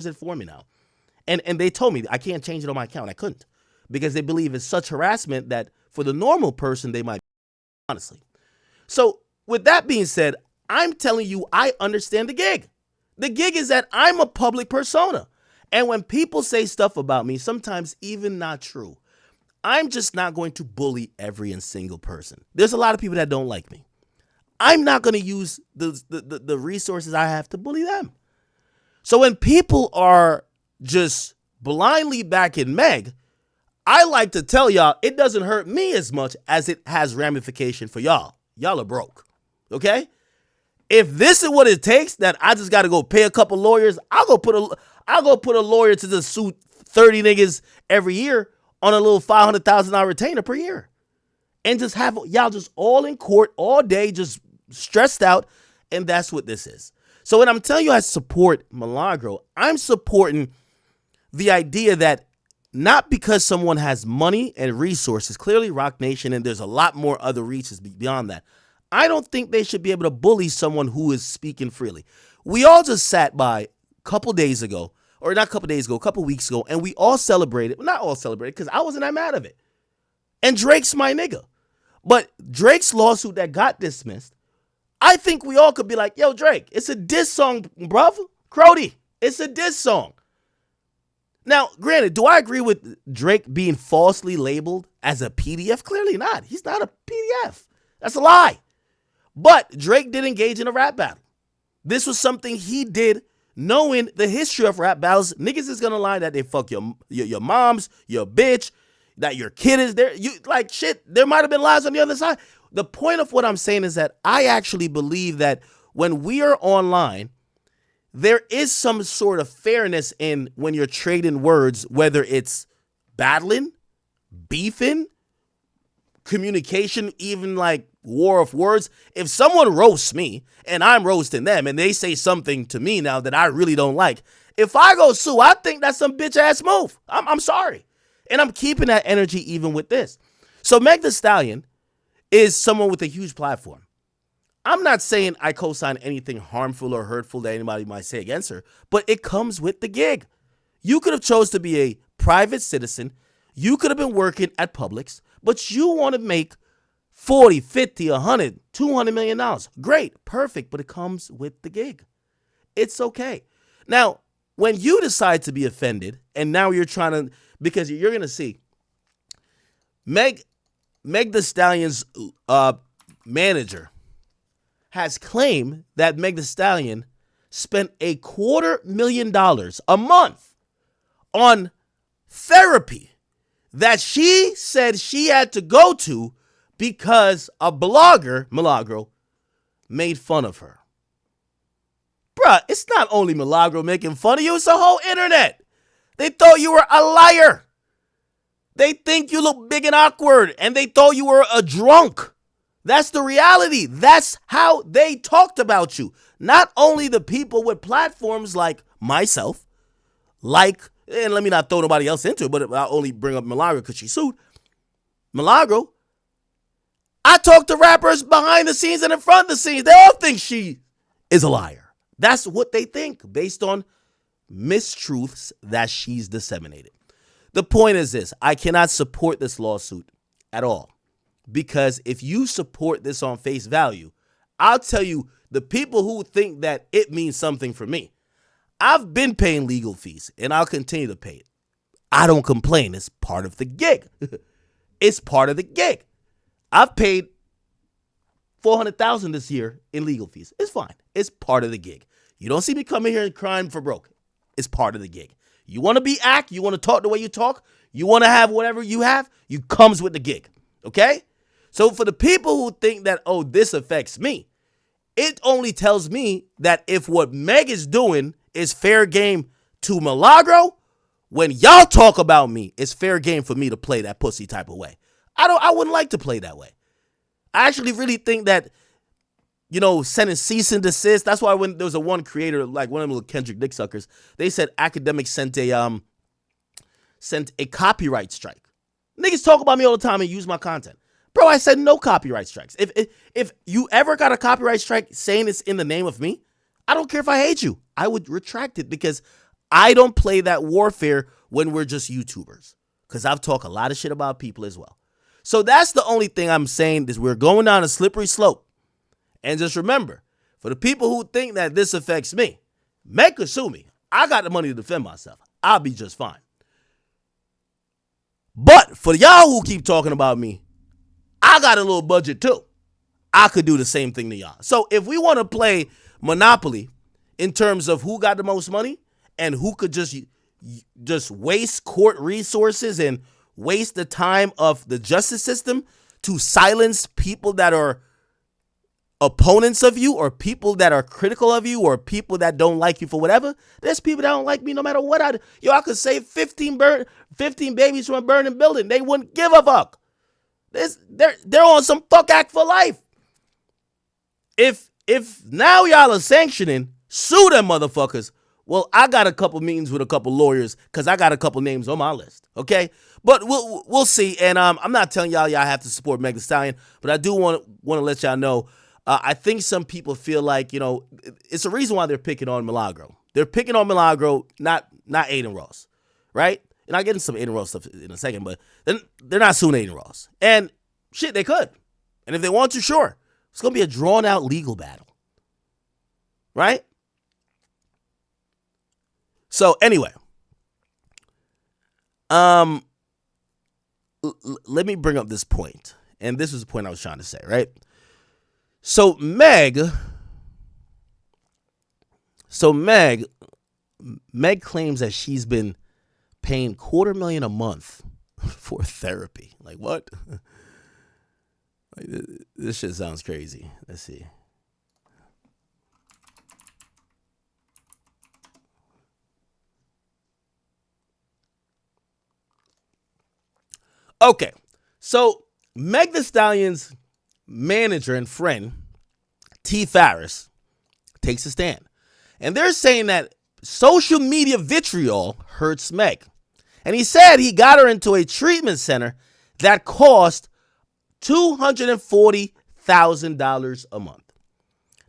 it for me now. And they told me I can't change it on my account. I couldn't because they believe it's such harassment that for the normal person, they might, honestly. So with that being said, I'm telling you, I understand the gig. The gig is that I'm a public persona. And when people say stuff about me, sometimes even not true, I'm just not going to bully every and single person. There's a lot of people that don't like me. I'm not going to use the resources I have to bully them. So when people are just blindly backing Meg, I like to tell y'all it doesn't hurt me as much as it has ramification for y'all. Y'all are broke, okay? If this is what it takes, that I just got to go pay a couple lawyers, I'll go put a lawyer to just sue 30 niggas every year on a little $500,000 retainer per year, and just have y'all just all in court all day, just stressed out, and that's what this is. So when I'm telling you I support Milagro, I'm supporting the idea that not because someone has money and resources, clearly Rock Nation, and there's a lot more other reaches beyond that, I don't think they should be able to bully someone who is speaking freely. We all just sat by a couple days ago, or not a couple days ago, a couple weeks ago, and we all celebrated, well, not all celebrated, because I wasn't that mad of it. And Drake's my nigga. But Drake's lawsuit that got dismissed, I think we all could be like, yo, Drake, it's a diss song, bruv. Crody, it's a diss song. Now, granted, do I agree with Drake being falsely labeled as a PDF? Clearly not. He's not a PDF. That's a lie. But Drake did engage in a rap battle. This was something he did knowing the history of rap battles. Niggas is going to lie that they fuck your moms, your bitch, that your kid is there. You like shit. There might have been lies on the other side. The point of what I'm saying is that I actually believe that when we are online, there is some sort of fairness in when you're trading words, whether it's battling, beefing, communication, even like war of words. If someone roasts me and I'm roasting them and they say something to me now that I really don't like, if I go sue, I think that's some bitch ass move. I'm sorry. And I'm keeping that energy even with this. So Meg Thee Stallion is someone with a huge platform. I'm not saying I co-sign anything harmful or hurtful that anybody might say against her, but it comes with the gig. You could have chose to be a private citizen. You could have been working at Publix, but you want to make 40, 50, 100, 200 million dollars. Great, perfect, but it comes with the gig. It's okay. Now, when you decide to be offended, and now you're trying to, because you're going to see Meg Thee Stallion's manager has claimed that Meg Thee Stallion spent $250,000 a month on therapy that she said she had to go to because a blogger, Milagro, made fun of her. Bruh, it's not only Milagro making fun of you, it's the whole internet. They thought you were a liar. They think you look big and awkward, and they thought you were a drunk. That's the reality. That's how they talked about you. Not only the people with platforms like myself, and let me not throw nobody else into it, but I'll only bring up Milagro because she sued. Milagro, I talk to rappers behind the scenes and in front of the scenes. They all think she is a liar. That's what they think based on mistruths that she's disseminated. The point is this: I cannot support this lawsuit at all. Because if you support this on face value, I'll tell you, the people who think that it means something for me, I've been paying legal fees and I'll continue to pay it. I don't complain. It's part of the gig. It's part of the gig. I've paid $400,000 this year in legal fees. It's fine. It's part of the gig. You don't see me coming here and crying for broke. It's part of the gig. You want to be act, you want to talk the way you talk, you want to have whatever you have, you comes with the gig. Okay? So for the people who think that, oh, this affects me, it only tells me that if what Meg is doing is fair game to Milagro, when y'all talk about me, it's fair game for me to play that pussy type of way. I wouldn't like to play that way. I actually really think that, sending cease and desist. That's why when there was one creator, like one of them little Kendrick dick suckers, they said Akademiks sent a copyright strike. Niggas talk about me all the time and use my content. Bro, I said no copyright strikes. If you ever got a copyright strike saying it's in the name of me, I don't care if I hate you. I would retract it because I don't play that warfare when we're just YouTubers, because I've talked a lot of shit about people as well. So that's the only thing I'm saying, is we're going down a slippery slope. And just remember, for the people who think that this affects me, Meg could sue me. I got the money to defend myself. I'll be just fine. But for y'all who keep talking about me, I got a little budget too. I could do the same thing to y'all. So if we want to play Monopoly in terms of who got the most money and who could just waste court resources and waste the time of the justice system to silence people that are opponents of you, or people that are critical of you, or people that don't like you for whatever. There's people that don't like me no matter what I do. I could save 15 babies from a burning building. They wouldn't give a fuck. They're on some fuck act for life. If now y'all are sanctioning, sue them motherfuckers. Well, I got a couple meetings with a couple lawyers, because I got a couple names on my list. Okay, but we'll see. And I'm not telling y'all have to support Meg Thee Stallion, but I do want to let y'all know. I think some people feel like, it's a reason why they're picking on Milagro. They're picking on Milagro, not Aiden Ross, right? And I'll get into some Aiden Ross stuff in a second, but they're not suing Aiden Ross. And shit, they could. And if they want to, sure. It's going to be a drawn-out legal battle, right? So anyway, let me bring up this point. And this is the point I was trying to say, right? So Meg claims that she's been paying $250,000 a month for therapy. Like, what? Like, this shit sounds crazy. Let's see. Okay, so Meg Thee Stallion's manager and friend, T. Farris, takes a stand. And they're saying that social media vitriol hurts Meg. And he said he got her into a treatment center that cost $240,000 a month.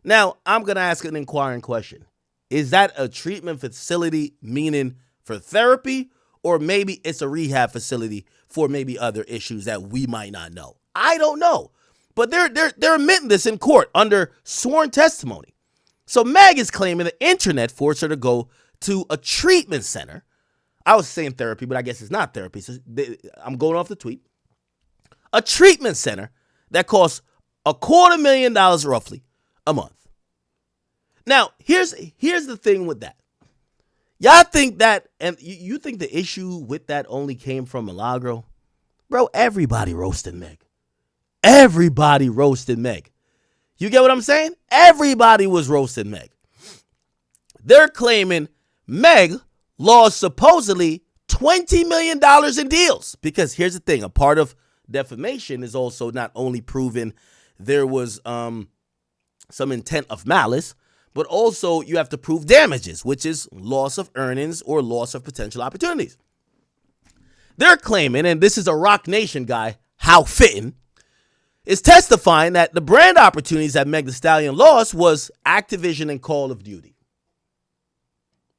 Now, I'm going to ask an inquiring question. Is that a treatment facility, meaning for therapy, or maybe it's a rehab facility for maybe other issues that we might not know? I don't know. But they're admitting this in court under sworn testimony. So Meg is claiming the internet forced her to go to a treatment center. I was saying therapy, but I guess it's not therapy. So I'm going off the tweet. A treatment center that costs $250,000 roughly a month. Now, here's the thing with that. Y'all think that, and you think the issue with that only came from Milagro? Bro, everybody roasted Meg. Everybody roasted Meg. You get what I'm saying? Everybody was roasting Meg. They're claiming Meg lost supposedly $20 million in deals. Because here's the thing. A part of defamation is also not only proving there was some intent of malice, but also you have to prove damages, which is loss of earnings or loss of potential opportunities. They're claiming, and this is a Rock Nation guy, How Fitting, is testifying that the brand opportunities that Meg Thee Stallion lost was Activision and Call of Duty.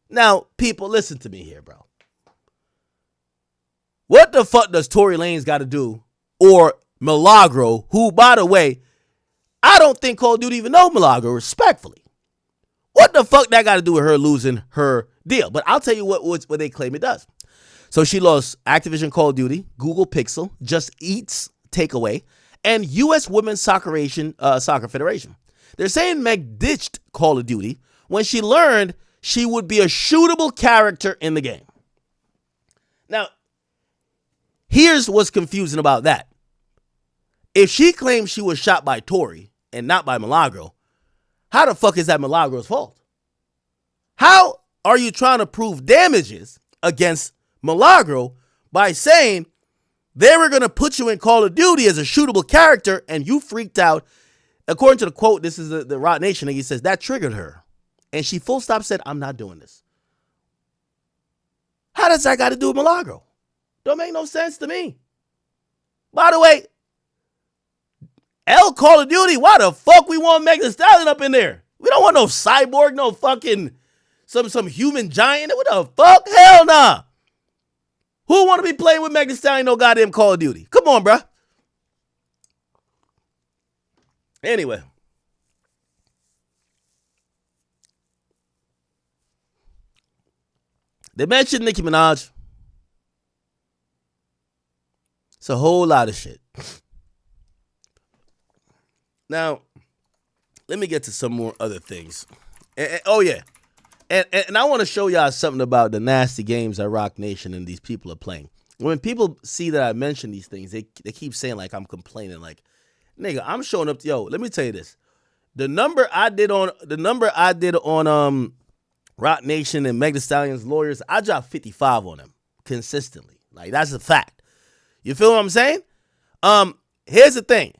Now, people, listen to me here, bro. What the fuck does Tory Lanez got to do, or Milagro, who, by the way, I don't think Call of Duty even know Milagro, respectfully. What the fuck that got to do with her losing her deal? But I'll tell you what they claim it does. So she lost Activision Call of Duty, Google Pixel, Just Eats Takeaway, and U.S. Women's Soccer Federation. They're saying Meg ditched Call of Duty when she learned she would be a shootable character in the game. Now, here's what's confusing about that. If she claims she was shot by Tory and not by Milagro, how the fuck is that Milagro's fault? How are you trying to prove damages against Milagro by saying they were going to put you in Call of Duty as a shootable character and you freaked out? According to the quote, this is the Rock Nation, and he says that triggered her. And she full stop said, I'm not doing this. How does that got to do with Milagro? Don't make no sense to me. By the way, Call of Duty, why the fuck we want Meg Thee Stallion up in there? We don't want no Cyborg, no fucking Some human giant? What the fuck? Hell nah. Who want to be playing with Megan Thee Stallion no goddamn Call of Duty? Come on, bruh. Anyway. They mentioned Nicki Minaj. It's a whole lot of shit. Now, let me get to some more other things. Oh, yeah. And I want to show y'all something about the nasty games that Rock Nation and these people are playing. When people see that I mention these things, they keep saying like I'm complaining. Like, nigga, I'm showing up to, yo, let me tell you this. The number I did on Rock Nation and Meg Thee Stallion's lawyers, I dropped 55 on them consistently. Like, that's a fact. You feel what I'm saying? Here's the thing.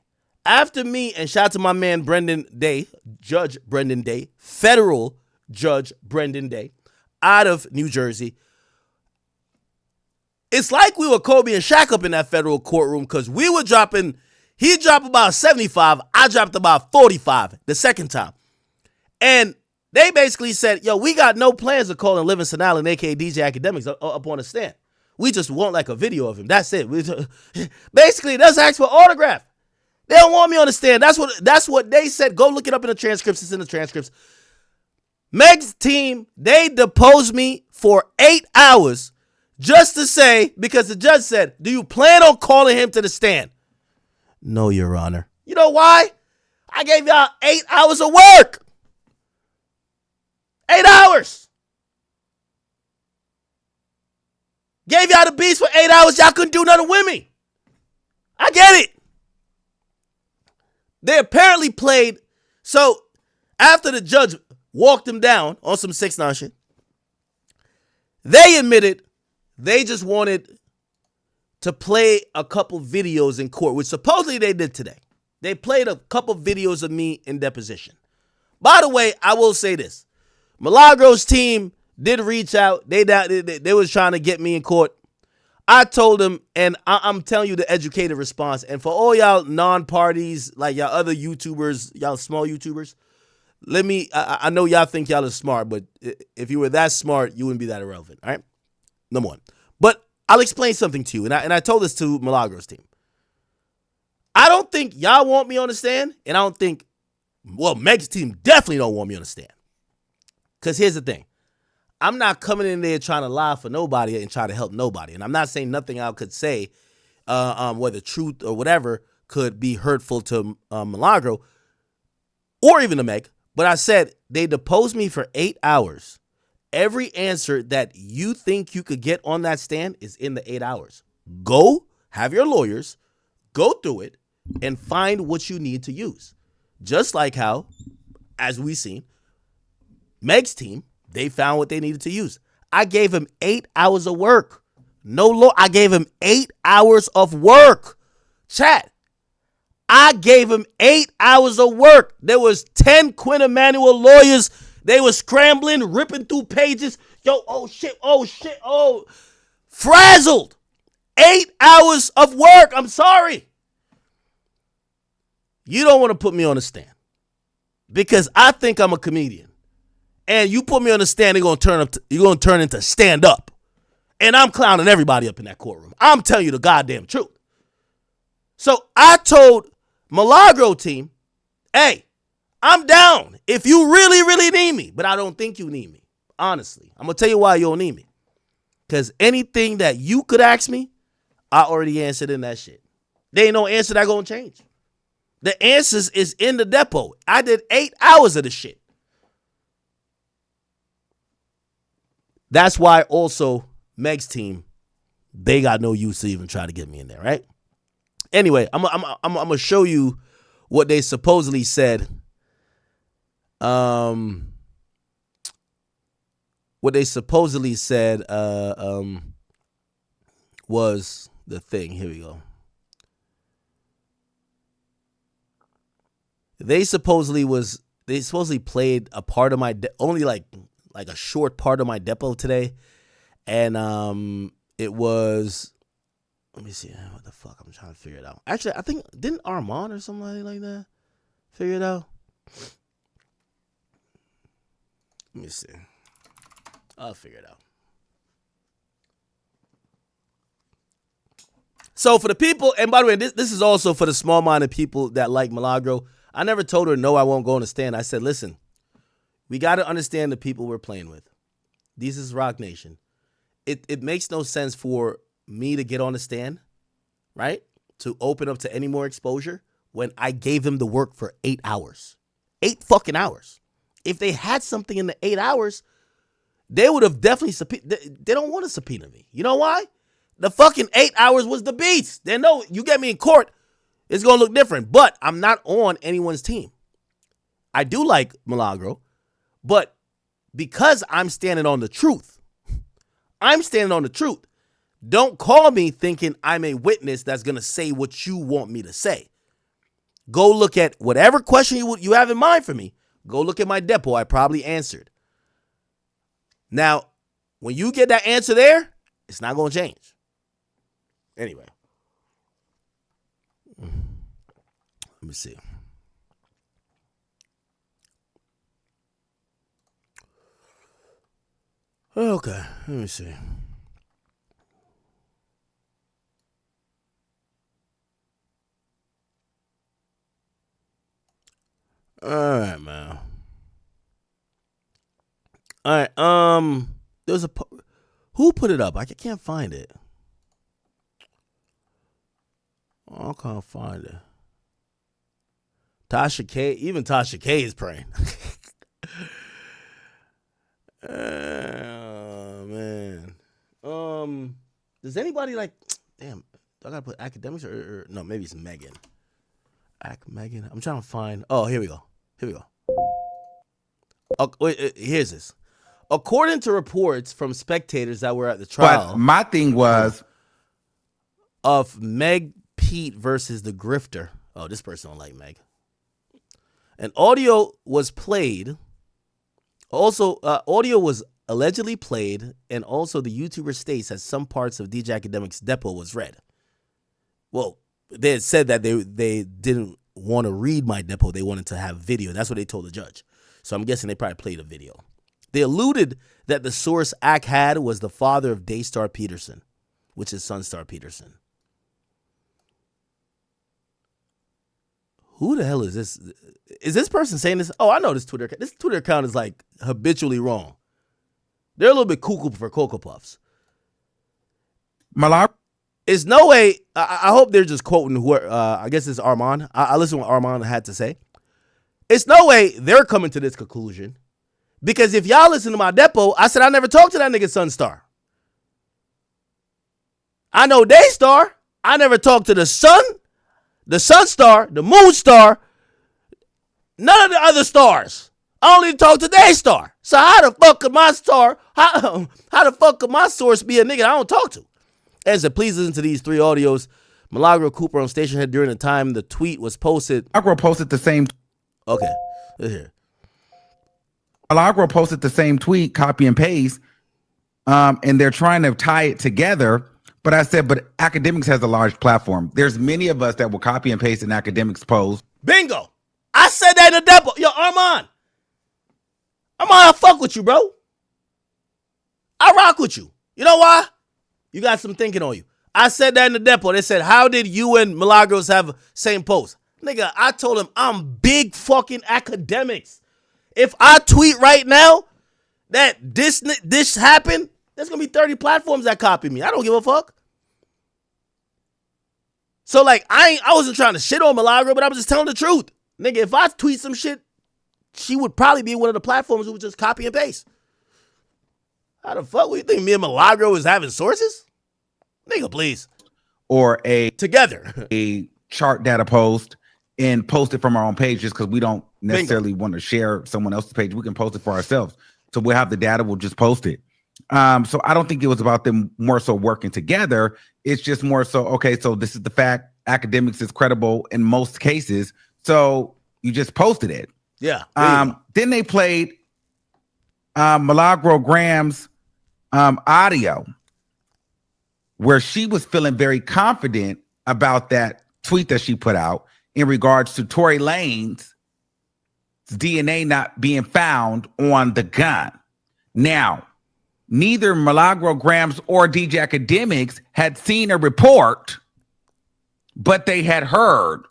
After me, and shout out to my man Brendan Day, Judge Brendan Day, federal Judge Brendan Day, out of New Jersey. It's like we were Kobe and Shaq up in that federal courtroom because we were dropping, he dropped about 75, I dropped about 45 the second time. And they basically said, yo, we got no plans of calling Livingston Allen, a.k.a. DJ Akademiks, up on the stand. We just want like a video of him. That's it. Basically, let's ask for autograph. They don't want me on the stand. That's what they said. Go look it up in the transcripts. It's in the transcripts. Meg's team, they deposed me for 8 hours just to say, because the judge said, do you plan on calling him to the stand? No, Your Honor. You know why? I gave y'all 8 hours of work. 8 hours. Gave y'all the beats for 8 hours. Y'all couldn't do nothing with me. I get it. They apparently played. So after the judge walked him down on some 6ix9ine shit, they admitted they just wanted to play a couple videos in court, which supposedly they did today. They played a couple videos of me in deposition. By the way, I will say this. Milagro's team did reach out. They was trying to get me in court. I told them, and I'm telling you the educated response. And for all y'all non-parties, like y'all other YouTubers, y'all small YouTubers, I know y'all think y'all are smart, but if you were that smart, you wouldn't be that irrelevant, all right? Number one. But I'll explain something to you, and I told this to Milagro's team. I don't think y'all want me on the stand, and I don't think, well, Meg's team definitely don't want me on the stand. Because here's the thing. I'm not coming in there trying to lie for nobody and try to help nobody. And I'm not saying nothing I could say, whether truth or whatever, could be hurtful to Milagro or even to Meg. But I said they deposed me for 8 hours. Every answer that you think you could get on that stand is in the 8 hours. Go, have your lawyers, go through it, and find what you need to use. Just like how, as we've seen, Meg's team, they found what they needed to use. I gave him 8 hours of work. I gave him 8 hours of work. Chat. I gave him 8 hours of work. There was 10 Quinn Emanuel lawyers. They were scrambling, ripping through pages. Yo, oh shit. Frazzled. 8 hours of work. I'm sorry. You don't want to put me on the stand because I think I'm a comedian. And you put me on the stand, you're gonna turn into stand up. And I'm clowning everybody up in that courtroom. I'm telling you the goddamn truth. So I told Milagro team, hey, I'm down if you really, really need me. But I don't think you need me. Honestly. I'm gonna tell you why you don't need me. Because anything that you could ask me, I already answered in that shit. There ain't no answer that gonna change. The answers is in the depot. I did 8 hours of the shit. That's why also Meg's team, they got no use to even try to get me in there, right? Anyway, I'm gonna show you what they supposedly said. What they supposedly said was the thing. Here we go. They supposedly played a part of my only like a short part of my depot today. And it was, let me see, what the fuck, I'm trying to figure it out. Actually, I think, didn't Armand or somebody like that figure it out? Let me see. I'll figure it out. So for the people, and by the way, this is also for the small-minded people that like Milagro. I never told her, no, I won't go on the stand. I said, listen, we got to understand the people we're playing with. This is Rock Nation. It makes no sense for me to get on the stand, right, to open up to any more exposure when I gave them the work for 8 hours. 8 fucking hours. If they had something in the 8 hours, they would have definitely they don't want to subpoena me. You know why? The fucking 8 hours was the beast. They know you get me in court, it's going to look different. But I'm not on anyone's team. I do like Milagro, but because I'm standing on the truth, Don't call me thinking I'm a witness that's going to say what you want me to say. Go look at whatever question you have in mind for me. Go look at my depo. I probably answered. Now, when you get that answer there, it's not going to change. Anyway. Let me see. Okay, let me see. All right, man. All right, there's who put it up? I can't find it. I can't find it. Tasha K, even Tasha K is praying. Oh man. Does anybody like? Damn, I gotta put Akademiks or no? Maybe it's Megan. Megan. I'm trying to find. Oh, here we go. Wait, here's this. According to reports from spectators that were at the trial, but my thing was of Meg Pete versus the Grifter. Oh, this person don't like Meg. An audio was played. Also, audio was allegedly played, and also the YouTuber states that some parts of DJ Akademiks' depo was read. Well, they had said that they didn't want to read my depo. They wanted to have video. That's what they told the judge. So I'm guessing they probably played a video. They alluded that the source Ak had was the father of Daystar Peterson, which is Sunstar Peterson. Who the hell is this? Is this person saying this? Oh, I know this Twitter account. This Twitter account is like habitually wrong. They're a little bit cuckoo for Cocoa Puffs. Malak. There's no way. I hope they're just quoting who. I guess it's Armand. I listened to what Armand had to say. It's no way they're coming to this conclusion. Because if y'all listen to my depo, I said I never talked to that nigga Sunstar. I know Daystar. I never talked to the Sun, the Sunstar, the Moonstar, none of the other stars. I only talk to Daystar. So how the fuck could my star, how the fuck could my source be a nigga I don't talk to? And said, please listen to these 3 audios. Milagro Cooper on station head during the time the tweet was posted. Milagro posted the same. Okay, let's hear. Milagro posted the same tweet, copy and paste, and they're trying to tie it together. But I said, but Akademiks has a large platform. There's many of us that will copy and paste an Akademiks post. Bingo. I said that in the depo. Yo, Armand, I fuck with you, bro. I rock with you. You know why? You got some thinking on you. I said that in the depo. They said, how did you and Milagros have same post? Nigga, I told him I'm big fucking Akademiks. If I tweet right now that this happened, there's going to be 30 platforms that copy me. I don't give a fuck. So, like, I wasn't trying to shit on Milagro, but I was just telling the truth. Nigga, if I tweet some shit, she would probably be one of the platforms who would just copy and paste. How the fuck? What, you think me and Milagro is having sources? Nigga, please. Or a chart data post and post it from our own page just because we don't necessarily want to share someone else's page. We can post it for ourselves. So we'll have the data, we'll just post it. So I don't think it was about them more so working together. It's just more so, okay, so this is the fact. Akademiks is credible in most cases. So you just posted it. Yeah. Then they played Milagro Graham's audio where she was feeling very confident about that tweet that she put out in regards to Tory Lane's DNA not being found on the gun. Now, neither Milagro Grams or DJ Akademiks had seen a report, but they had heard.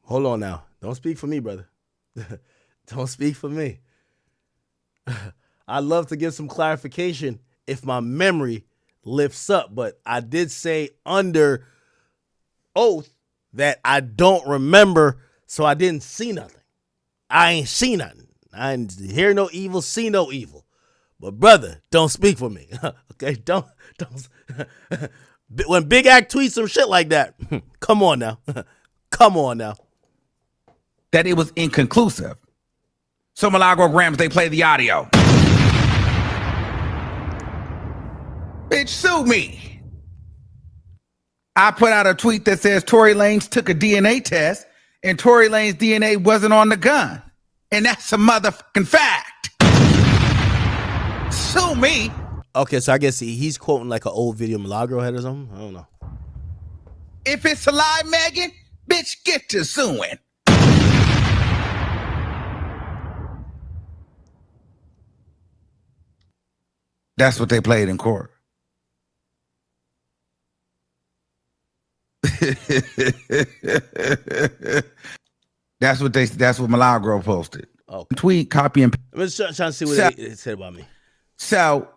Hold on now. Don't speak for me, brother. Don't speak for me. I'd love to give some clarification if my memory lifts up, but I did say under oath that I don't remember, so I didn't see nothing. I ain't see nothing. I ain't hear no evil, see no evil. But brother, don't speak for me. Okay, don't. When Big Act tweets some shit like that, come on now. Come on now. That it was inconclusive. So Milagro Grams, they play the audio. Bitch, sue me. I put out a tweet that says Tory Lanez took a DNA test and Tory Lanez DNA wasn't on the gun. And that's a motherfucking fact. Sue me. Okay, so I guess he's quoting like an old video Milagro had or something. I don't know. If it's a lie, Megan, bitch, get to suing. That's what they played in court. That's what Milagro posted. Okay. Tweet, copy, and I'm just trying to see what they said about me. So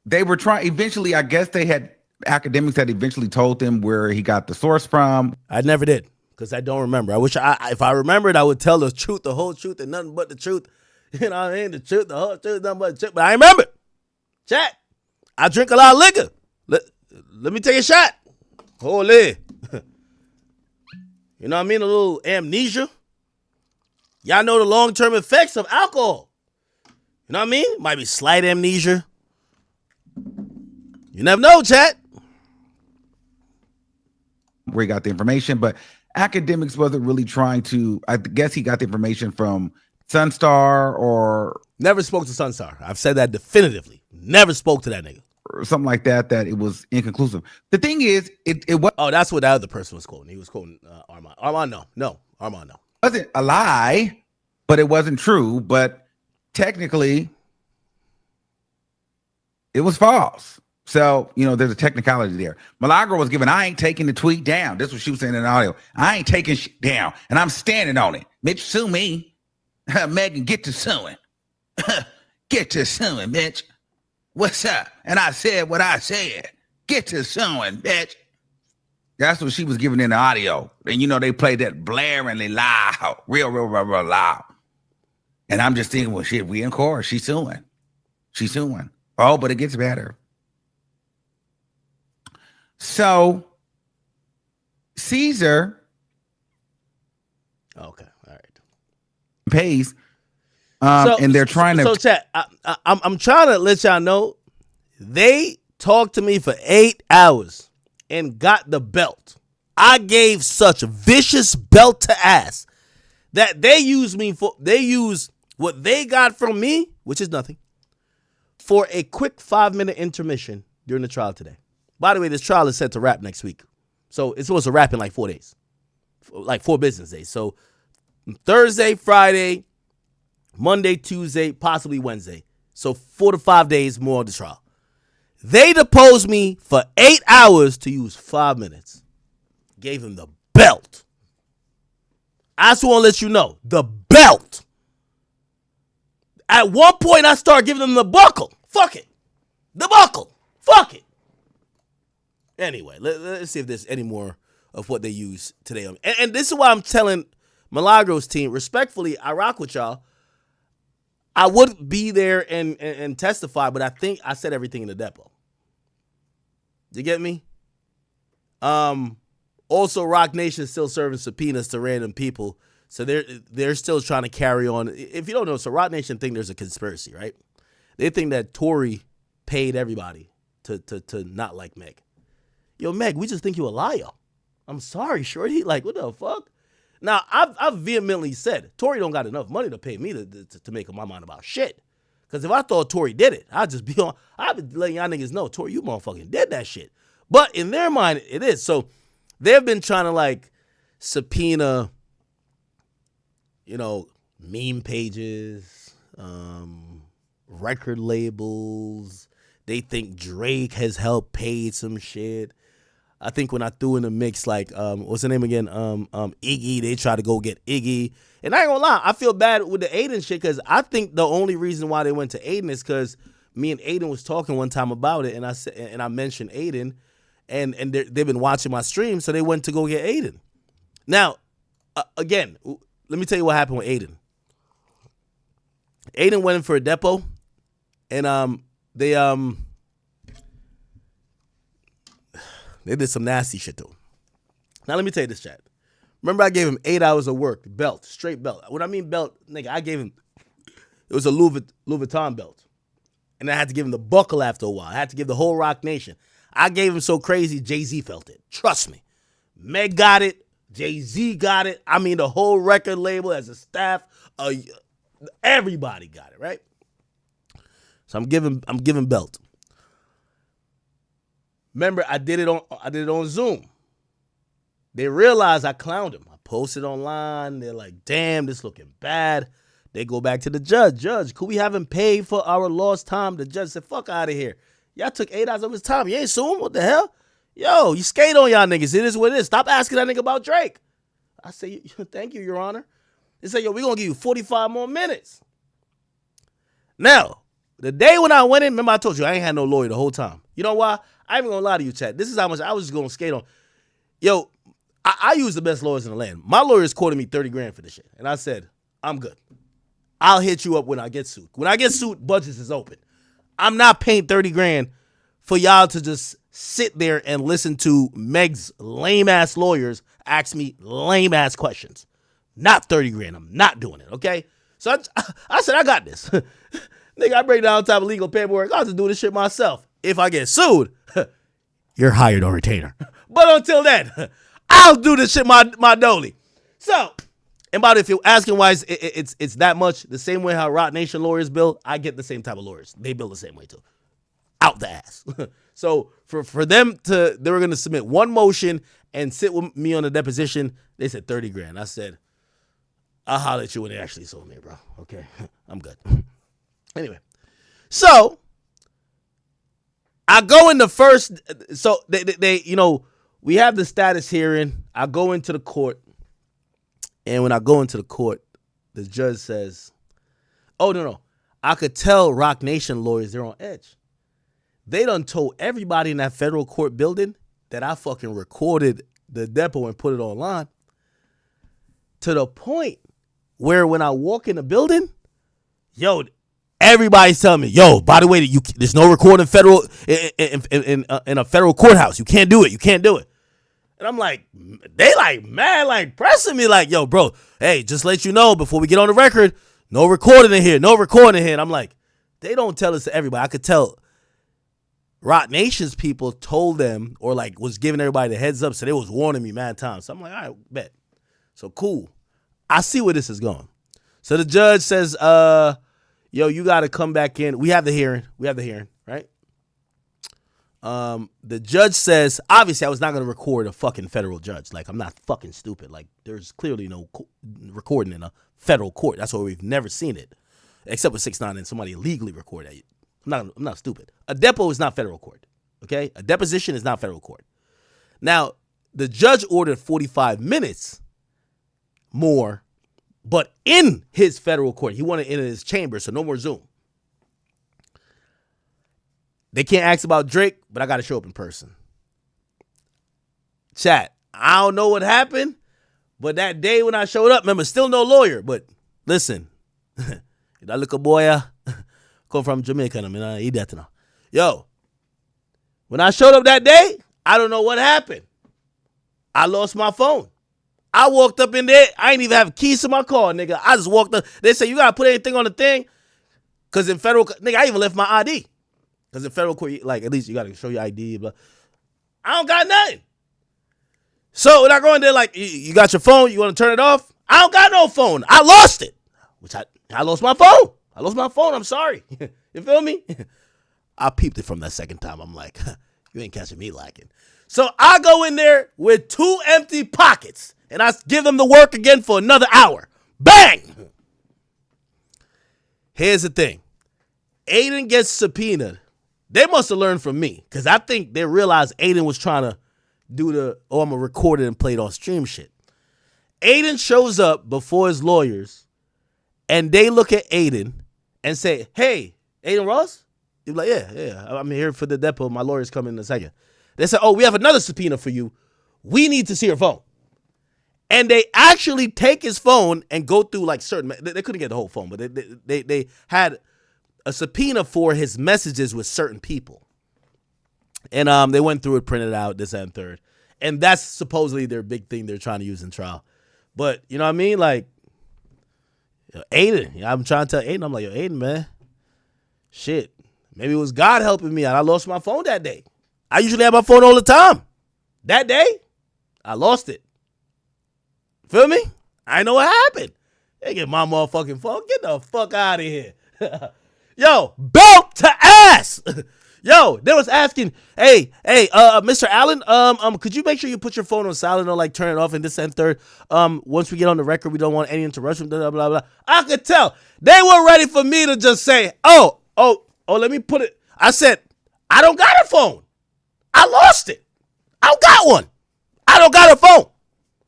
they were trying, eventually, I guess Akademiks had eventually told them where he got the source from. I never did, because I don't remember. I wish if I remembered, I would tell the truth, the whole truth, and nothing but the truth. You know what I mean? The truth, the whole truth, nothing but the truth. But I remember. Chat. I drink a lot of liquor. Let me take a shot. Holy. You know what I mean? A little amnesia. Y'all know the long-term effects of alcohol. You know what I mean? Might be slight amnesia. You never know, chat. Where he got the information, but Akademiks wasn't really trying to, I guess he got the information from Sunstar or... Never spoke to Sunstar. I've said that definitively. Never spoke to that nigga. Or something like that it was inconclusive. The thing is, it was... Oh, that's what that other person was quoting. He was quoting Armand. Armand, no. Armand, no. It wasn't a lie, but it wasn't true. But technically, it was false. So, there's a technicality there. Milagro was given, I ain't taking the tweet down. This is what she was saying in the audio. I ain't taking shit down, and I'm standing on it. Bitch, sue me. Megan, get to suing. Get to suing, bitch. What's up? And I said what I said. Get to suing, bitch. That's what she was giving in the audio. And they played that blaringly loud. Real loud. And I'm just thinking, well, shit, we in court. She's suing. Oh, but it gets better. So, Caesar. Okay, all right. Pays. And they're trying to. So, chat, I'm trying to let y'all know, they talked to me for 8 hours and got the belt. I gave such vicious belt to ass that they use what they got from me, which is nothing, for a quick 5-minute intermission during the trial today. By the way, this trial is set to wrap next week. So it's supposed to wrap in like 4 days, like 4 business days. So Thursday, Friday, Monday, Tuesday, possibly Wednesday. So 4 to 5 days more of the trial. They deposed me for 8 hours to use 5 minutes. Gave him the belt. I just want to let you know, the belt. At one point, I started giving them the buckle. Fuck it. The buckle. Fuck it. Anyway, let's see if there's any more of what they use today. And this is why I'm telling Milagro's team, respectfully, I rock with y'all. I would be there and testify, but I think I said everything in the depot. You get me? Also, Rock Nation is still serving subpoenas to random people, so they're still trying to carry on. If you don't know, so Rock Nation think there's a conspiracy, right? They think that Tory paid everybody to not like Meg. Yo, Meg, we just think you a liar. I'm sorry, shorty. Like, what the fuck? Now, I've vehemently said, Tory don't got enough money to pay me to make up my mind about shit. Because if I thought Tory did it, I'd be letting y'all niggas know, Tory, you motherfucking did that shit. But in their mind, it is. So they've been trying to, like, subpoena, meme pages, record labels, They think Drake has helped pay some shit. I think when I threw in the mix, like, what's the name again? Iggy, they try to go get Iggy. And I ain't gonna lie, I feel bad with the Aiden shit because I think the only reason why they went to Aiden is because me and Aiden was talking one time about it, and I said, and I mentioned Aiden, and they've been watching my stream, so they went to go get Aiden. Now, again, let me tell you what happened with Aiden. Aiden went in for a depo, and they did some nasty shit to him. Now let me tell you this, chat. Remember I gave him 8 hours of work, belt, straight belt. When I mean belt, nigga, I gave him, it was a Louis Vuitton belt. And I had to give him the buckle after a while. I had to give the whole Rock Nation. I gave him so crazy, Jay-Z felt it. Trust me. Meg got it. Jay-Z got it. I mean, the whole record label as a staff, everybody got it, right? So I'm giving belt. Remember, I did it on Zoom. They realized I clowned him. I posted online. They're like, damn, this looking bad. They go back to the judge. Judge, could we have him paid for our lost time? The judge said, fuck out of here. Y'all took 8 hours of his time. You ain't sue him? What the hell? Yo, you skate on y'all niggas. It is what it is. Stop asking that nigga about Drake. I say, thank you, Your Honor. They say, yo, we're going to give you 45 more minutes. Now, the day when I went in, remember I told you I ain't had no lawyer the whole time. You know why? I ain't even going to lie to you, chat. This is how much I was just going to skate on. Yo, I use the best lawyers in the land. My lawyers quoted me 30 grand for this shit. And I said, I'm good. I'll hit you up when I get sued. When I get sued, budgets is open. I'm not paying 30 grand for y'all to just sit there and listen to Meg's lame-ass lawyers ask me lame-ass questions. Not 30 grand. I'm not doing it, okay? So I said, I got this. Nigga, I break down type of legal paperwork. I'll just do this shit myself. If I get sued, you're hired on retainer. But until then, I'll do this shit my dolly. So, and about if you're asking why it's that much, the same way how Rock Nation lawyers bill, I get the same type of lawyers. They bill the same way too. Out the ass. So for them they were going to submit one motion and sit with me on the deposition. They said 30 grand. I said, I'll holler at you when they actually sold me, bro. Okay, I'm good. Anyway, so I go in the first, so they we have the status hearing. I go into the court. And when I go into the court, the judge says, oh, no. I could tell Rock Nation lawyers, they're on edge. They done told everybody in that federal court building that I fucking recorded the depo and put it online. To the point where when I walk in the building, yo, everybody's telling me, yo, by the way, there's no recording federal in a federal courthouse. You can't do it. You can't do it. And I'm like, they like mad, like pressing me like, yo, bro, hey, just let you know before we get on the record, no recording in here, no recording here. And I'm like, they don't tell this to everybody. I could tell Rock Nation's people told them or like was giving everybody the heads up. So they was warning me mad times. So I'm like, all right, bet. So cool. I see where this is going. So the judge says, yo, you got to come back in. We have the hearing, right? The judge says, obviously I was not going to record a fucking federal judge. Like, I'm not fucking stupid. Like, there's clearly no recording in a federal court. That's why we've never seen it. Except with 6ix9ine and somebody illegally recorded it. I'm not stupid. A depo is not federal court. Okay? A deposition is not federal court. Now, the judge ordered 45 minutes more, but in his federal court. He wanted it in his chamber, so no more Zoom. They can't ask about Drake, but I got to show up in person. Chat, I don't know what happened, but that day when I showed up, remember, still no lawyer, but listen, that little boy come from Jamaica, I mean, I eat that now. Yo, when I showed up that day, I don't know what happened. I lost my phone. I walked up in there. I ain't even have keys to my car, nigga. I just walked up. They say, you got to put anything on the thing? Because in federal, nigga, I even left my ID. Because in federal court, like, at least you got to show your ID. Blah. I don't got nothing. So when I go in there, like, you got your phone? You want to turn it off? I don't got no phone. I lost it. Which I lost my phone. I'm sorry. You feel me? I peeped it from that second time. I'm like, you ain't catching me lacking. So I go in there with 2 empty pockets. And I give them the work again for another hour. Bang! Here's the thing. Aiden gets subpoenaed They must have learned from me because I think they realized Aiden was trying to do I'm going to record it and play it on stream shit. Aiden shows up before his lawyers and they look at Aiden and say, hey, Aiden Ross? He's like, yeah, I'm here for the depot. My lawyer's coming in a second. They said, oh, we have another subpoena for you. We need to see your phone. And they actually take his phone and go through like certain, they couldn't get the whole phone, but they had a subpoena for his messages with certain people. And they went through it, printed it out, this and third. And that's supposedly their big thing they're trying to use in trial. But, you know what I mean? Like, Aiden, I'm trying to tell Aiden, I'm like, yo, Aiden, man, shit, maybe it was God helping me out. I lost my phone that day. I usually have my phone all the time. That day, I lost it. Feel me? I know what happened. They get my motherfucking phone. Get the fuck out of here. Yo, belt to ass. Yo, they was asking, hey, Mr. Allen, could you make sure you put your phone on silent or like turn it off and this and third? Once we get on the record, we don't want any interruption, blah, blah, blah. I could tell. They were ready for me to just say, oh, let me put it. I said, I don't got a phone. I lost it. I don't got one. I don't got a phone.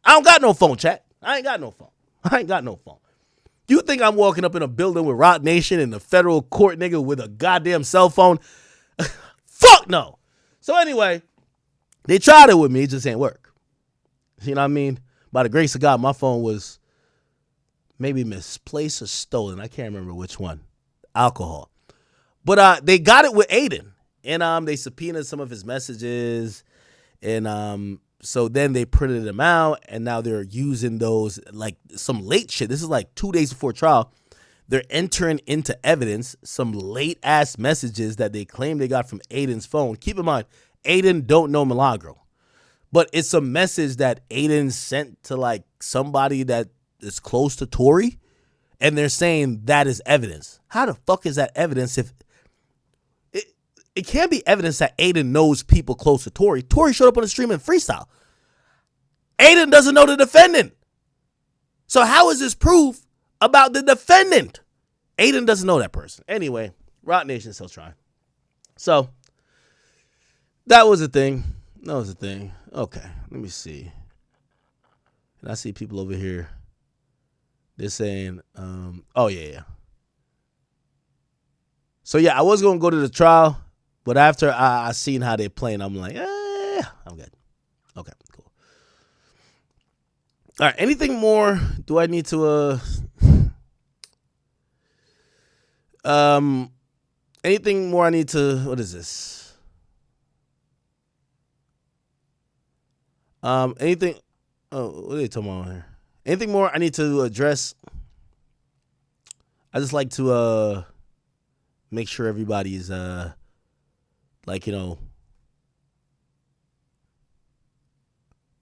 I don't got no phone, chat. I ain't got no phone. You think I'm walking up in a building with Rock Nation and the federal court nigga with a goddamn cell phone? Fuck no. So anyway, they tried it with me. It just ain't work. You know what I mean? By the grace of God, my phone was maybe misplaced or stolen. I can't remember which one. Alcohol. But they got it with Aiden. And they subpoenaed some of his messages. And so then they printed them out. And now they're using those like some late shit. This is like 2 days before trial. They're entering into evidence some late-ass messages that they claim they got from Aiden's phone. Keep in mind, Aiden don't know Milagro. But it's a message that Aiden sent to, like, somebody that is close to Tory. And they're saying that is evidence. How the fuck is that evidence if... It can't be evidence that Aiden knows people close to Tory. Tory showed up on the stream and freestyle. Aiden doesn't know the defendant. So how is this proof about the defendant? Aiden doesn't know that person. Anyway, Rock Nation still trying. So, that was a thing. Okay, let me see. And I see people over here. They're saying, oh, yeah. So, yeah, I was going to go to the trial, but after I seen how they playing, I'm like, I'm good. Okay, cool. All right, anything more do I need to, anything more I need to, what is this? Anything, what are they talking about here? Anything more I need to address? I just like to, make sure everybody is, like, you know,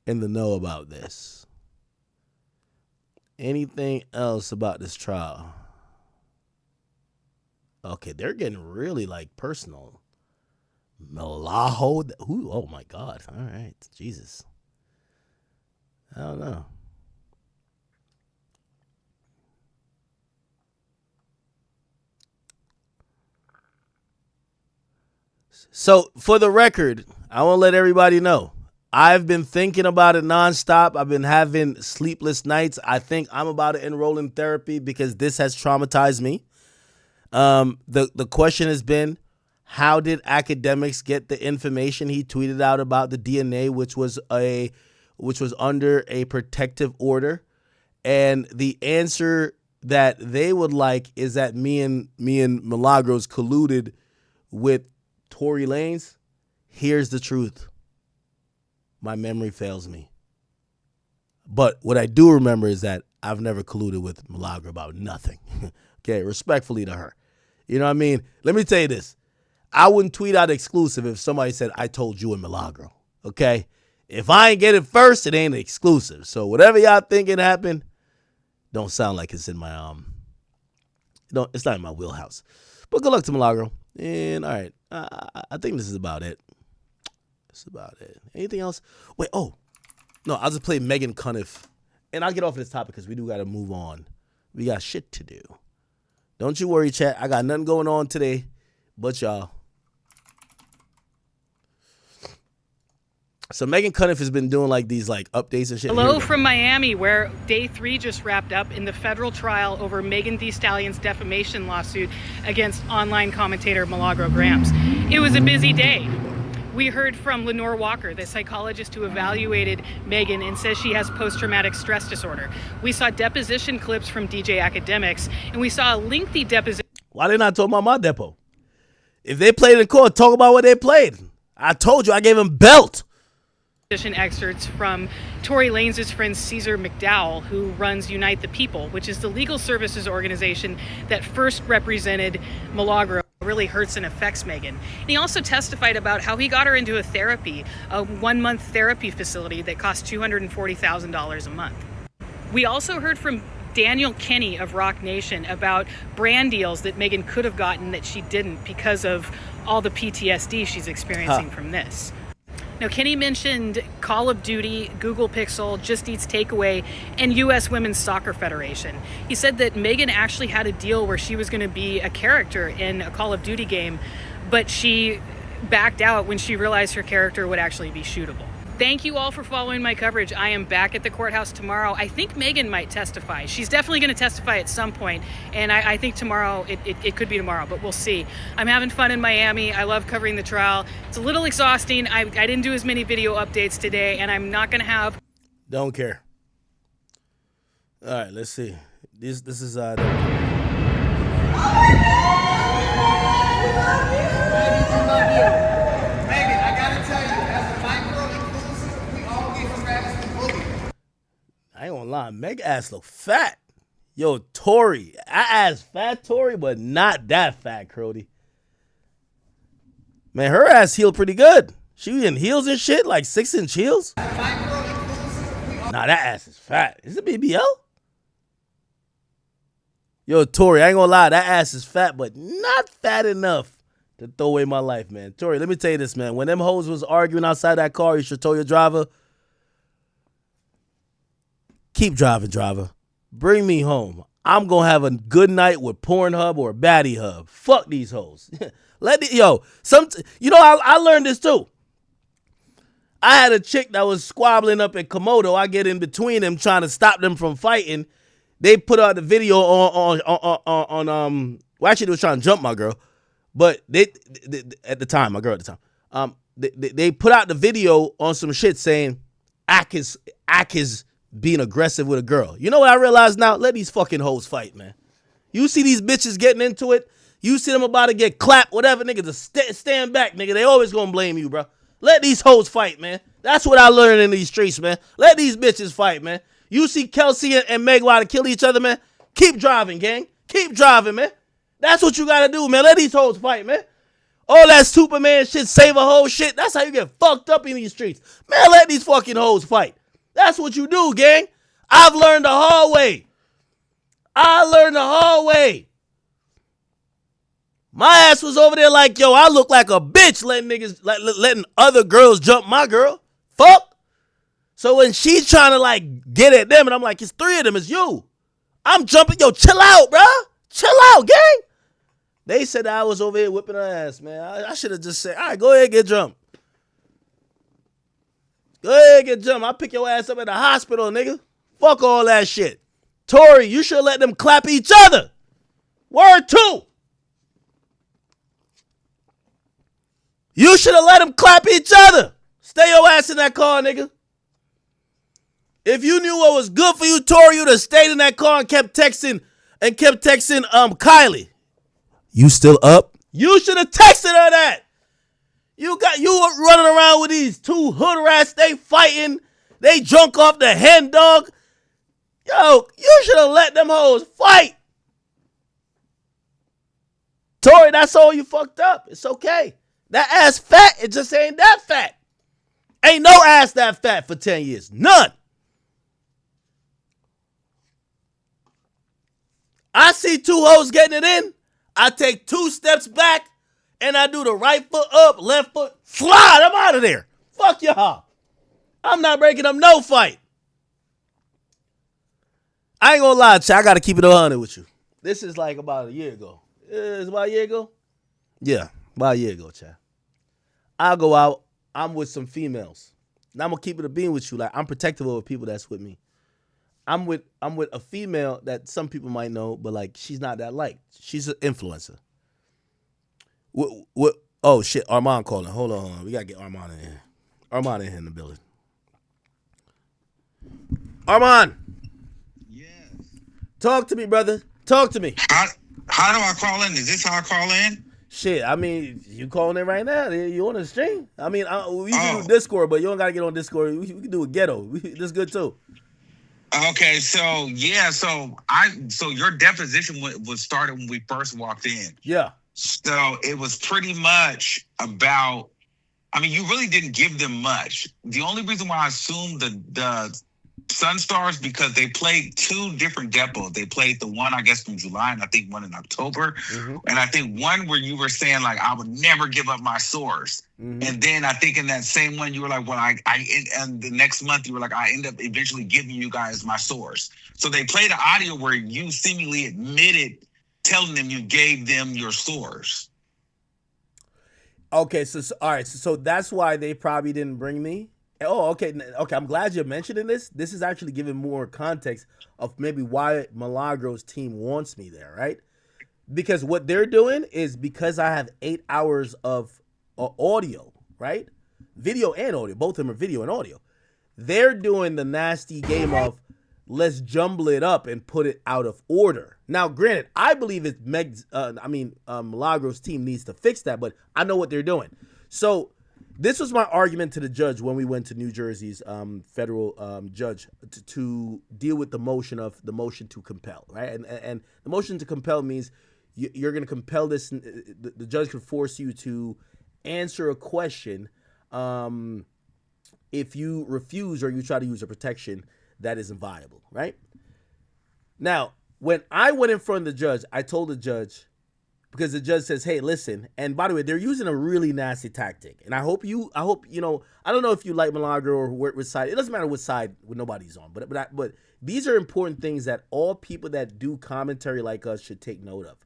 in the know about this. Anything else about this trial? Okay, they're getting really, like, personal. Malaho? Ooh, oh, my God. All right. Jesus. I don't know. So, for the record, I want to let everybody know. I've been thinking about it nonstop. I've been having sleepless nights. I think I'm about to enroll in therapy because this has traumatized me. The question has been, how did Akademiks get the information he tweeted out about the DNA, which was under a protective order? And the answer that they would like is that me and Milagros colluded with Tory Lanez. Here's the truth. My memory fails me. But what I do remember is that I've never colluded with Milagro about nothing. Okay, respectfully to her. You know what I mean? Let me tell you this. I wouldn't tweet out exclusive if somebody said, I told you and Milagro. Okay? If I ain't get it first, it ain't exclusive. So whatever y'all think it happened, don't sound like it's in my, it's not in my wheelhouse. But good luck to Milagro. And all right, I think this is about it. That's about it. Anything else? Wait, no, I'll just play Megan Cuniff. And I'll get off of this topic because we do got to move on. We got shit to do. Don't you worry, chat. I got nothing going on today but y'all. So Megan Cuniff has been doing like these like updates and shit. Hello from Miami, where day 3 just wrapped up in the federal trial over Megan Thee Stallion's defamation lawsuit against online commentator Milagro Grams. It was a busy day. We heard from Lenore Walker, the psychologist who evaluated Megan and says she has post-traumatic stress disorder. We saw deposition clips from DJ Akademiks, and we saw a lengthy deposition. Why they not talking about my depo? If they played in court, talk about what they played. I told you I gave him belt. Excerpts from Tory Lanez's friend Caesar McDowell, who runs Unite the People, which is the legal services organization that first represented Milagro. Really hurts and affects Megan. And he also testified about how he got her into a 1-month therapy facility that cost $240,000 a month. We also heard from Daniel Kinney of Rock Nation about brand deals that Megan could have gotten that she didn't because of all the PTSD she's experiencing from this. Now, Kenny mentioned Call of Duty, Google Pixel, Just Eat's Takeaway, and U.S. Women's Soccer Federation. He said that Megan actually had a deal where she was going to be a character in a Call of Duty game, but she backed out when she realized her character would actually be shootable. Thank you all for following my coverage. I am back at the courthouse tomorrow. I think Megan might testify. She's definitely going to testify at some point, and I think tomorrow, it could be tomorrow, but we'll see. I'm having fun in Miami. I love covering the trial. It's a little exhausting. I didn't do as many video updates today, and I'm not going to have... Don't care. All right, let's see. This is... I ain't gonna lie, Meg ass look fat. Yo, Tory. I asked fat Tory, but not that fat, Crody. Man, her ass healed pretty good. She in heels and shit, like 6-inch heels. Nah, that ass is fat. Is it BBL? Yo, Tory, I ain't gonna lie, that ass is fat, but not fat enough to throw away my life, man. Tory, let me tell you this, man. When them hoes was arguing outside that car, you should tell your driver, keep driving, driver. Bring me home. I'm going to have a good night with Pornhub or Baddie Hub. Fuck these hoes. I learned this too. I had a chick that was squabbling up at Komodo. I get in between them trying to stop them from fighting. They put out the video on actually they was trying to jump my girl. But they at the time, my girl at the time. They put out the video on some shit saying Ak is being aggressive with a girl. You know what I realize now? Let these fucking hoes fight, man. You see these bitches getting into it. You see them about to get clapped, whatever, nigga, just stand back, nigga. They always gonna blame you, bro. Let these hoes fight, man. That's what I learned in these streets, man. Let these bitches fight, man. You see Kelsey and Meg want to kill each other, man. Keep driving, gang. Keep driving, man. That's what you gotta do, man. Let these hoes fight, man. All that Superman shit, save a hoe shit, that's how you get fucked up in these streets. Man, let these fucking hoes fight. That's what you do, gang. I've learned the hard way. My ass was over there like, yo, I look like a bitch letting other girls jump my girl. Fuck. So when she's trying to like get at them and I'm like, it's 3 of them, it's you. I'm jumping, yo, chill out, bro. Chill out, gang. They said I was over here whipping her ass, man. I should have just said, all right, go ahead, get jumped. Go ahead, get jumped. I'll pick your ass up at the hospital, nigga. Fuck all that shit. Tory, you should let them clap each other. Word 2. You should have let them clap each other. Stay your ass in that car, nigga. If you knew what was good for you, Tory, you'd have stayed in that car and kept texting Kylie. You still up? You should have texted her that. You were running around with these 2 hood rats. They fighting. They drunk off the hen dog. Yo, you should have let them hoes fight. Tory, that's all you fucked up. It's okay. That ass fat, it just ain't that fat. Ain't no ass that fat for 10 years. None. I see 2 hoes getting it in. I take 2 steps back. And I do the right foot up, left foot, slide. I'm out of there. Fuck y'all. I'm not breaking up no fight. I ain't gonna lie, chat. I gotta keep it 100 with you. This is like about a year ago. It's about a year ago? Yeah, about a year ago, chat. I'll go out. I'm with some females. Now I'm gonna keep it a being with you. Like I'm protective over people that's with me. I'm with a female that some people might know, but like she's not that liked. She's an influencer. What? Oh shit, Armand calling. Hold on. We gotta get Armand in here. Armand in here in the building. Armand, Yes. talk to me, brother. Talk to me. How do I call in? Is this how I call in? Shit, I mean, you calling in right now? You on the stream? I mean, we can Oh. do Discord, but you don't gotta get on Discord. We can do a ghetto. This good too. Okay, so your deposition was started when we first walked in. Yeah. So it was pretty much about. I mean, you really didn't give them much. The only reason why I assumed the Sun Stars because they played two different depots. They played the one, I guess, from July, and I think one in October. Mm-hmm. And I think one where you were saying, like, I would never give up my source. Mm-hmm. And then I think in that same one, you were like, well, and the next month, you were like, I end up eventually giving you guys my source. So they played an audio where you seemingly admitted telling them you gave them your source. Okay, so all right, so that's why they probably didn't bring me. Oh, okay. I'm glad you're mentioning this. This is actually giving more context of maybe why Milagro's team wants me there, right? Because what they're doing is because I have 8 hours of audio, right? Video and audio. Both of them are video and audio. They're doing the nasty game of let's jumble it up and put it out of order. Now, granted, I believe it's Milagro's team needs to fix that, but I know what they're doing. So this was my argument to the judge when we went to New Jersey's federal judge to deal with the motion to compel, right? And the motion to compel means you're going to compel this. The judge could force you to answer a question if you refuse or you try to use a protection that isn't viable, right? Now, when I went in front of the judge, I told the judge, because the judge says, hey, listen, and by the way, they're using a really nasty tactic. And I hope, I don't know if you like Milagro or which side. It doesn't matter what side when nobody's on. But these are important things that all people that do commentary like us should take note of.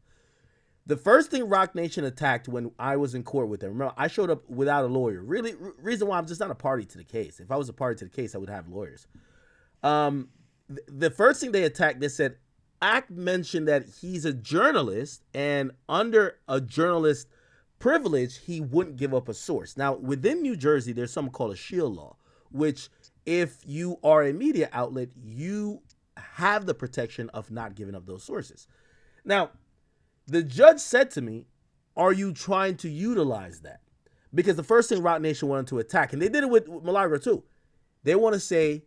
The first thing Rock Nation attacked when I was in court with them, remember, I showed up without a lawyer. Really, reason why I'm just not a party to the case. If I was a party to the case, I would have lawyers. The first thing they attacked, they said, Act mentioned that he's a journalist, and under a journalist privilege, he wouldn't give up a source. Now, within New Jersey, there's something called a shield law, which if you are a media outlet, you have the protection of not giving up those sources. Now, the judge said to me, are you trying to utilize that? Because the first thing Rock Nation wanted to attack, and they did it with Milagro too, they want to say,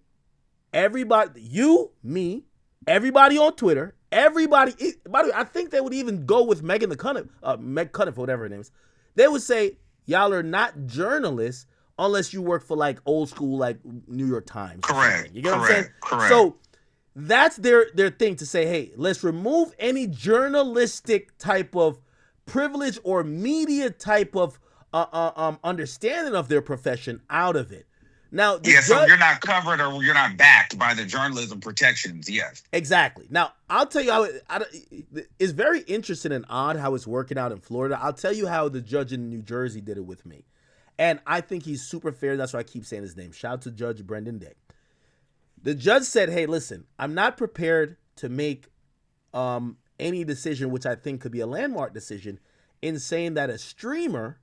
everybody, you, me, everybody on Twitter, everybody, by the way, I think they would even go with Meg Cuniff, whatever her name is. They would say, y'all are not journalists unless you work for like old school, like New York Times. Correct. You get what I'm saying? Correct. So that's their thing to say, hey, let's remove any journalistic type of privilege or media type of understanding of their profession out of it. Now, so you're not covered or you're not backed by the journalism protections. Yes, exactly. Now, I'll tell you how it's very interesting and odd how it's working out in Florida. I'll tell you how the judge in New Jersey did it with me, and I think he's super fair. That's why I keep saying his name. Shout out to Judge Brendan Day. The judge said, "Hey, listen, I'm not prepared to make any decision, which I think could be a landmark decision, in saying that a streamer."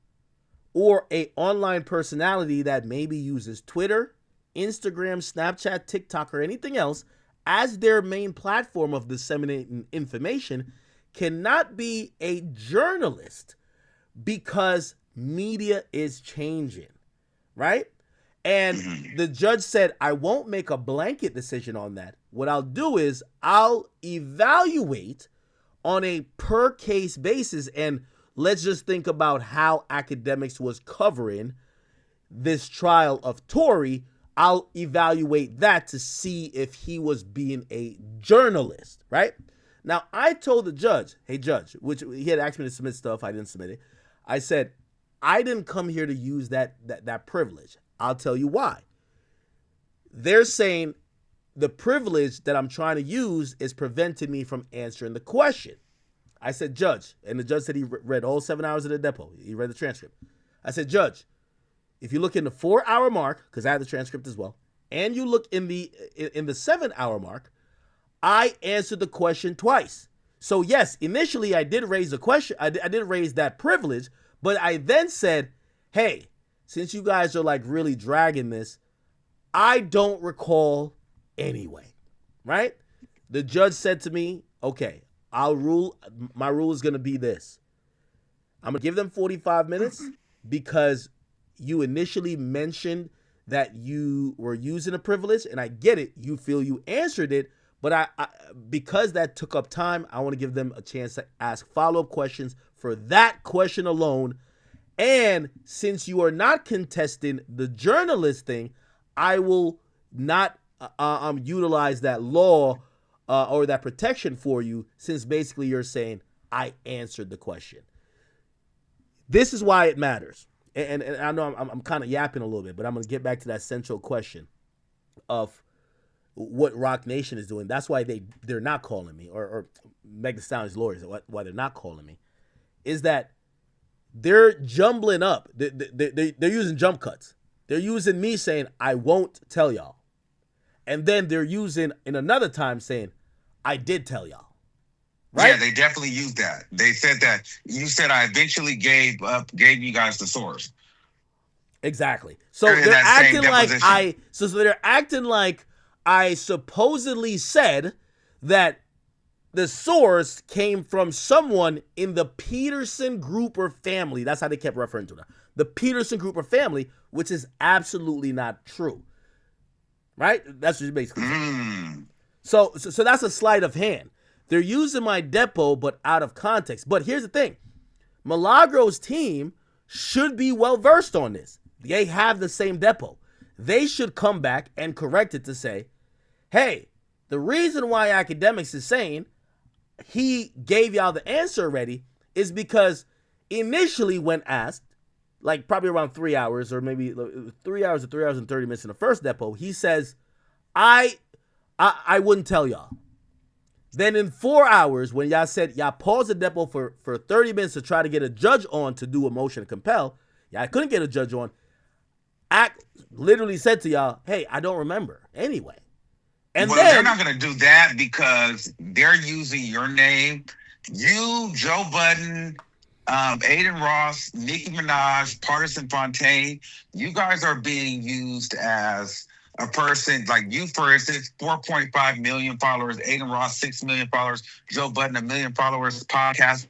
Or a online personality that maybe uses Twitter, Instagram, Snapchat, TikTok, or anything else as their main platform of disseminating information cannot be a journalist because media is changing, right? And the judge said, I won't make a blanket decision on that. What I'll do is I'll evaluate on a per case basis, and let's just think about how Akademiks was covering this trial of Tory. I'll evaluate that to see if he was being a journalist, right? Now, I told the judge, hey, judge, which he had asked me to submit stuff. I didn't submit it. I said, I didn't come here to use that privilege. I'll tell you why. They're saying the privilege that I'm trying to use is preventing me from answering the question. I said, Judge, and the judge said he read all 7 hours of the depo. He read the transcript. I said, Judge, if you look in the 4-hour mark, because I have the transcript as well, and you look in the 7-hour mark, I answered the question twice. So yes, initially I did raise the question. I did raise that privilege, but I then said, hey, since you guys are like really dragging this, I don't recall anyway, right? The judge said to me, okay, my rule is going to be this. I'm going to give them 45 minutes because you initially mentioned that you were using a privilege, and I get it. You feel you answered it, but I because that took up time, I want to give them a chance to ask follow-up questions for that question alone. And since you are not contesting the journalist thing, I will not utilize that law or that protection for you, since basically you're saying I answered the question. This is why it matters. And I know I'm kind of yapping a little bit, but I'm going to get back to that central question of what Rock Nation is doing. That's why they're not calling me, or Meg Thee Stallion's lawyers, why they're not calling me, is that they're jumbling up. They're using jump cuts. They're using me saying, I won't tell y'all. And then they're using in another time saying, I did tell y'all. Right? Yeah, they definitely used that. They said that you said I eventually gave you guys the source. Exactly. So they're acting like so they're acting like I supposedly said that the source came from someone in the Peterson group or family. That's how they kept referring to it. The Peterson group or family, which is absolutely not true. Right? That's what you're basically saying. So that's a sleight of hand. They're using my depo, but out of context. But here's the thing. Milagro's team should be well-versed on this. They have the same depo. They should come back and correct it to say, hey, the reason why Akademiks is saying he gave y'all the answer already is because initially when asked, like probably around 3 hours or maybe 3 hours or 3 hours and 30 minutes in the first depo, he says, I wouldn't tell y'all. Then in 4 hours, when y'all said y'all paused the depo for 30 minutes to try to get a judge on to do a motion to compel, y'all couldn't get a judge on. Act literally said to y'all, hey, I don't remember anyway. And well, then they're not going to do that because they're using your name. You, Joe Budden, Aiden Ross, Nicki Minaj, Partisan Fontaine, you guys are being used as a person like you, for instance, 4.5 million followers, Aiden Ross, 6 million followers, Joe Budden, 1 million followers, podcasters.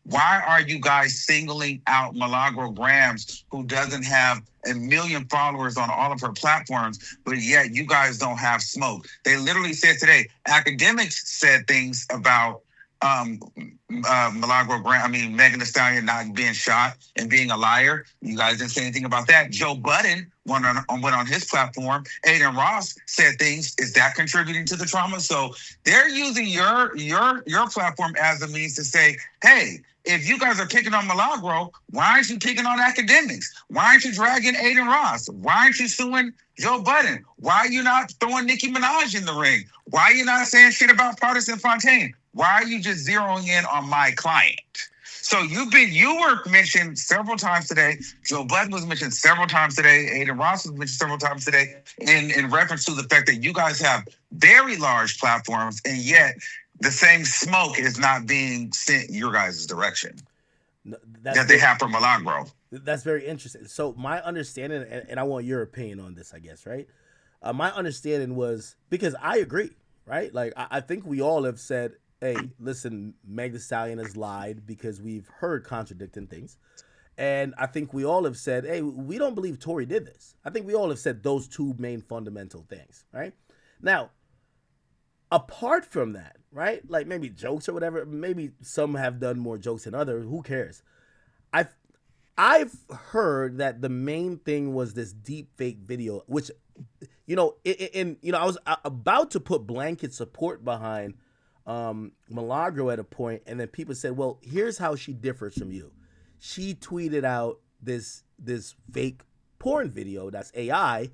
Why are you guys singling out Milagro Grams, who doesn't have 1 million followers on all of her platforms, but yet you guys don't have smoke? They literally said today, Akademiks said things about Milagro Graham, Megan Thee Stallion not being shot and being a liar. You guys didn't say anything about that. Joe Budden went on his platform. Aiden Ross said things. Is that contributing to the trauma? So they're using your platform as a means to say, hey, if you guys are picking on Milagro, why aren't you picking on Akademiks? Why aren't you dragging Aiden Ross? Why aren't you suing Joe Budden? Why are you not throwing Nicki Minaj in the ring? Why are you not saying shit about Partisan Fontaine? Why are you just zeroing in on my client? So you were mentioned several times today. Joe Budden was mentioned several times today. Aiden Ross was mentioned several times today in reference to the fact that you guys have very large platforms, and yet the same smoke is not being sent your guys' direction that they have for Milagro. That's very interesting. So my understanding, and I want your opinion on this, I guess, right? My understanding was, because I agree, right? Like, I think we all have said, hey, listen, Meg Thee Stallion has lied, because we've heard contradicting things. And I think we all have said, hey, we don't believe Tory did this. I think we all have said those two main fundamental things, right? Now, apart from that, right? Like maybe jokes or whatever, maybe some have done more jokes than others. Who cares? I've heard that the main thing was this deep fake video, which, I was about to put blanket support behind Milagro at a point, and then people said, well, here's how she differs from you. She tweeted out this fake porn video that's AI,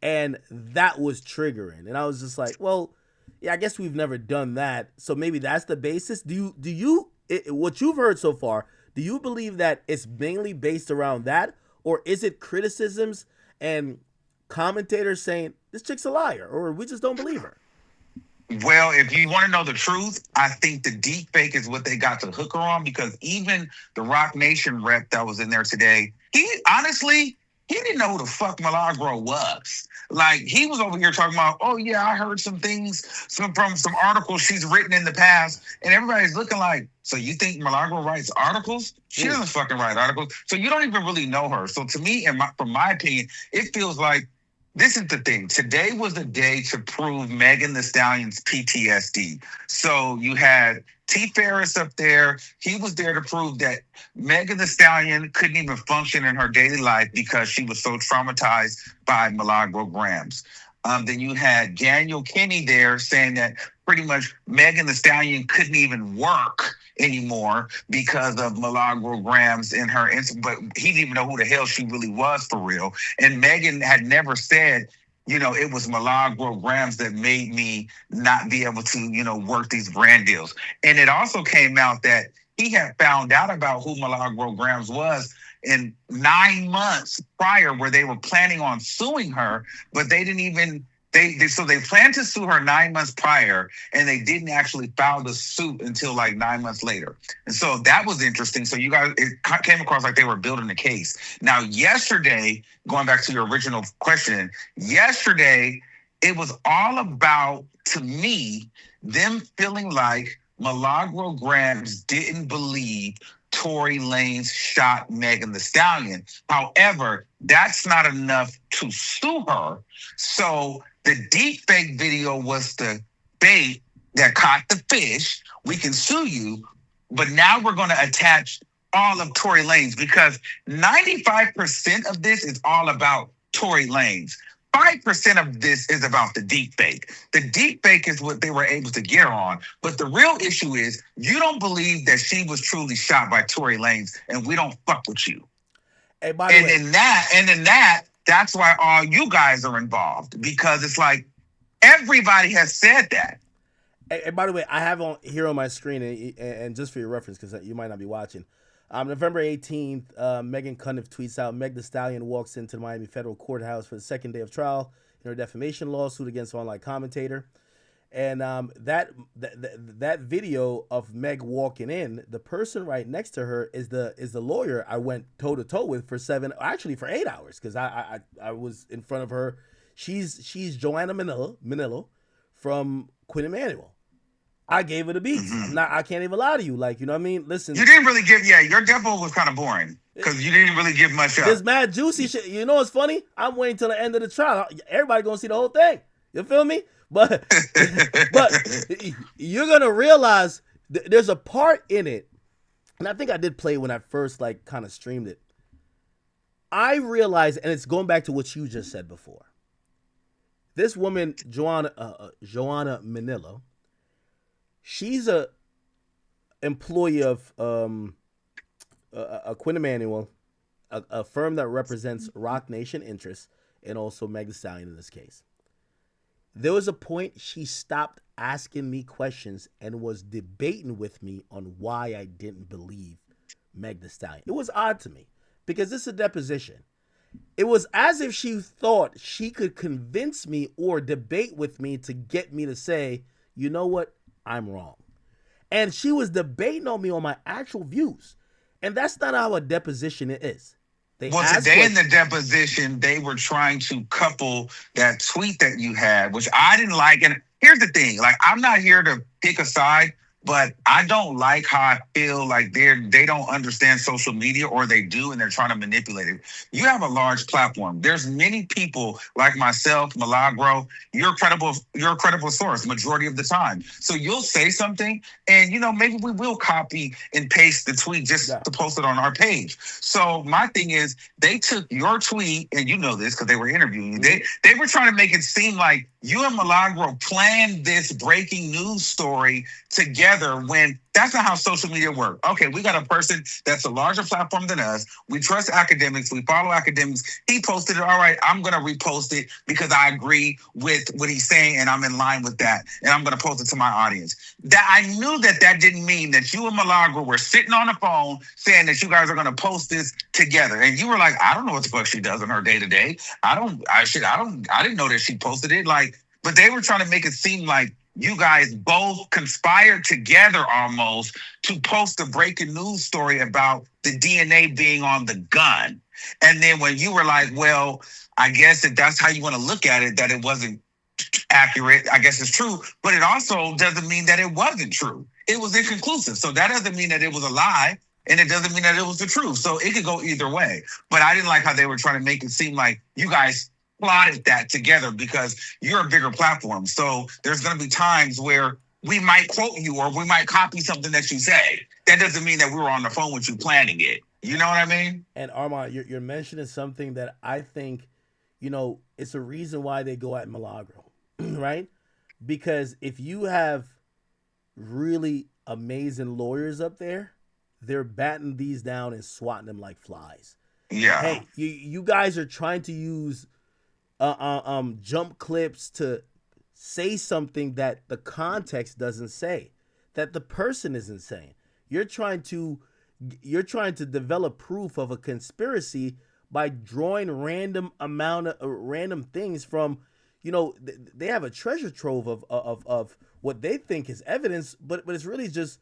and that was triggering. And I was just like, well, yeah, I guess we've never done that, so maybe that's the basis. What you've heard so far, do you believe that it's mainly based around that, or is it criticisms and commentators saying this chick's a liar, or we just don't believe her? Well, if you want to know the truth, I think the deep fake is what they got to hook her on, because even the Rock Nation rep that was in there today, he didn't know who the fuck Milagro was. Like, he was over here talking about, oh yeah, I heard some things from some articles she's written in the past, and everybody's looking like, so you think Milagro writes articles? She doesn't fucking write articles. So you don't even really know her. So to me, from my opinion, it feels like this is the thing. Today was the day to prove Megan Thee Stallion's PTSD. So you had T. Ferris up there. He was there to prove that Megan Thee Stallion couldn't even function in her daily life because she was so traumatized by Milagro grams. Then you had Daniel Kinney there saying that pretty much Megan Thee Stallion couldn't even work anymore because of Milagro grams in her, but he didn't even know who the hell she really was for real. And Megan had never said, it was Milagro grams that made me not be able to, work these brand deals. And it also came out that he had found out about who Milagro grams was in 9 months prior, where they were planning on suing her, but they didn't even, so they planned to sue her 9 months prior, and they didn't actually file the suit until like 9 months later. And so that was interesting. So you guys, it came across like they were building the case. Now, yesterday, going back to your original question, yesterday, it was all about, to me, them feeling like Milagro grams didn't believe Tory Lanez shot Megan Thee Stallion. However, that's not enough to sue her. So the deep fake video was the bait that caught the fish. We can sue you, but now we're going to attach all of Tory Lanez, because 95% of this is all about Tory Lanez. 5% of this is about the deep fake. The deep fake is what they were able to get on. But the real issue is you don't believe that she was truly shot by Tory Lanez, and we don't fuck with you. Hey, by the way, that's why all you guys are involved, because it's like everybody has said that. Hey, by the way, I have on here on my screen, and just for your reference, because you might not be watching. November 18th, Megan Cunniff tweets out, Meg Thee Stallion walks into the Miami federal courthouse for the second day of trial in her defamation lawsuit against online commentator. And that video of Meg walking in, the person right next to her is the lawyer I went toe to toe with for 8 hours, because I was in front of her. She's Joanna Manillo from Quinn Emanuel. I gave her the beats. Mm-hmm. I can't even lie to you. Like, you know what I mean? Listen. You didn't really give, your demo was kind of boring, because you didn't really give much up. This mad juicy shit. You know what's funny? I'm waiting till the end of the trial. Everybody gonna see the whole thing. You feel me? But you're gonna realize there's a part in it, and I think I did play when I first kind of streamed it. I realized, and it's going back to what you just said before. This woman, Joanna Manillo, she's a employee of a Quinn Emanuel, a firm that represents Rock Nation interests, and also Meg Thee Stallion in this case. There was a point she stopped asking me questions and was debating with me on why I didn't believe Meg Thee Stallion. It was odd to me, because this is a deposition. It was as if she thought she could convince me or debate with me to get me to say, you know what, I'm wrong. And she was debating on me on my actual views. And that's not how a deposition is. Today in the deposition, they were trying to couple that tweet that you had, which I didn't like. And here's the thing, I'm not here to pick a side, but I don't like how I feel like they don't understand social media, or they do, and they're trying to manipulate it. You have a large platform. There's many people like myself, Milagro. You're a credible source majority of the time. So you'll say something, and maybe we will copy and paste the tweet just to post it on our page. So my thing is, they took your tweet, and you know this because they were interviewing you. They were trying to make it seem like you and Milagro planned this breaking news story together together when that's not how social media works. Okay, we got a person that's a larger platform than us. We trust Akademiks. We follow Akademiks. He posted it. All right, I'm going to repost it because I agree with what he's saying and I'm in line with that. And I'm going to post it to my audience. That I knew that didn't mean that you and Milagro were sitting on the phone saying that you guys are going to post this together. And you were like, I don't know what the fuck she does in her day to day. I didn't know that she posted it. Like, but they were trying to make it seem like you guys both conspired together almost to post a breaking news story about the DNA being on the gun. And then when you were like, well, I guess if that's how you want to look at it, that it wasn't accurate, I guess it's true. But it also doesn't mean that it wasn't true. It was inconclusive. So that doesn't mean that it was a lie. And it doesn't mean that it was the truth. So it could go either way. But I didn't like how they were trying to make it seem like you guys plotted that together because you're a bigger platform. So there's going to be times where we might quote you or we might copy something that you say. That doesn't mean that we were on the phone with you planning it. You know what I mean? And Armand, you're mentioning something that I think, it's a reason why they go at Milagro, right? Because if you have really amazing lawyers up there, they're batting these down and swatting them like flies. Yeah. Hey, you guys are trying to use jump clips to say something that the context doesn't say, that the person isn't saying. You're trying to develop proof of a conspiracy by drawing random things from, they have a treasure trove of what they think is evidence, but it's really just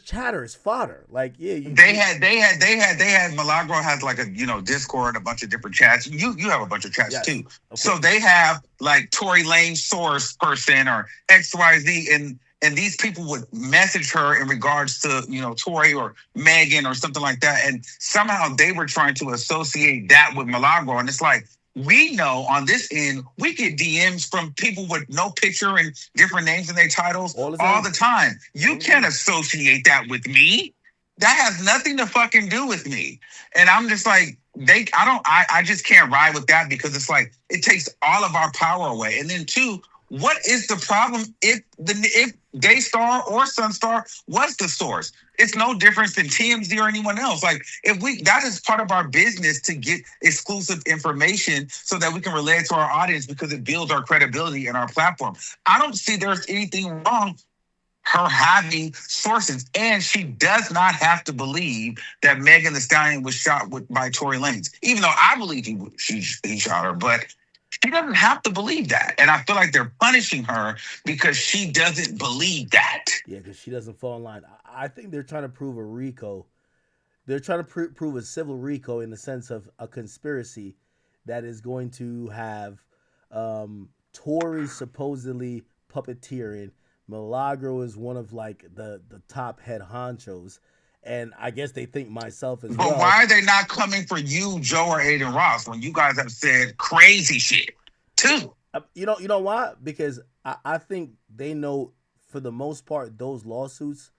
chatter, it's fodder. Like, yeah, they had Milagro has like a Discord, a bunch of different chats. You have a bunch of chats too. Okay. So they have like Tory Lane source person or XYZ, and these people would message her in regards to Tory or Megan or something like that, and somehow they were trying to associate that with Milagro, and it's like, we know on this end, we get DMs from people with no picture and different names in their titles all the time. You can't associate that with me. That has nothing to fucking do with me. And I'm just like, I just can't ride with that because it's like, it takes all of our power away. And then two, what is the problem if Daystar or Sunstar was the source? It's no difference than TMZ or anyone else. Like, that is part of our business to get exclusive information so that we can relay it to our audience because it builds our credibility and our platform. I don't see there's anything wrong her having sources, and she does not have to believe that Megan Thee Stallion was shot by Tory Lanez, even though I believe he shot her, but she doesn't have to believe that. And I feel like they're punishing her because she doesn't believe that. Yeah, because she doesn't fall in line. I think they're trying to prove a RICO. They're trying to prove a civil RICO in the sense of a conspiracy that is going to have Tory supposedly puppeteering. Milagro is one of like the top head honchos. And I guess they think myself as well. But why are they not coming for you, Joe, or Aiden Ross when you guys have said crazy shit too? You know why? Because I think they know for the most part those lawsuits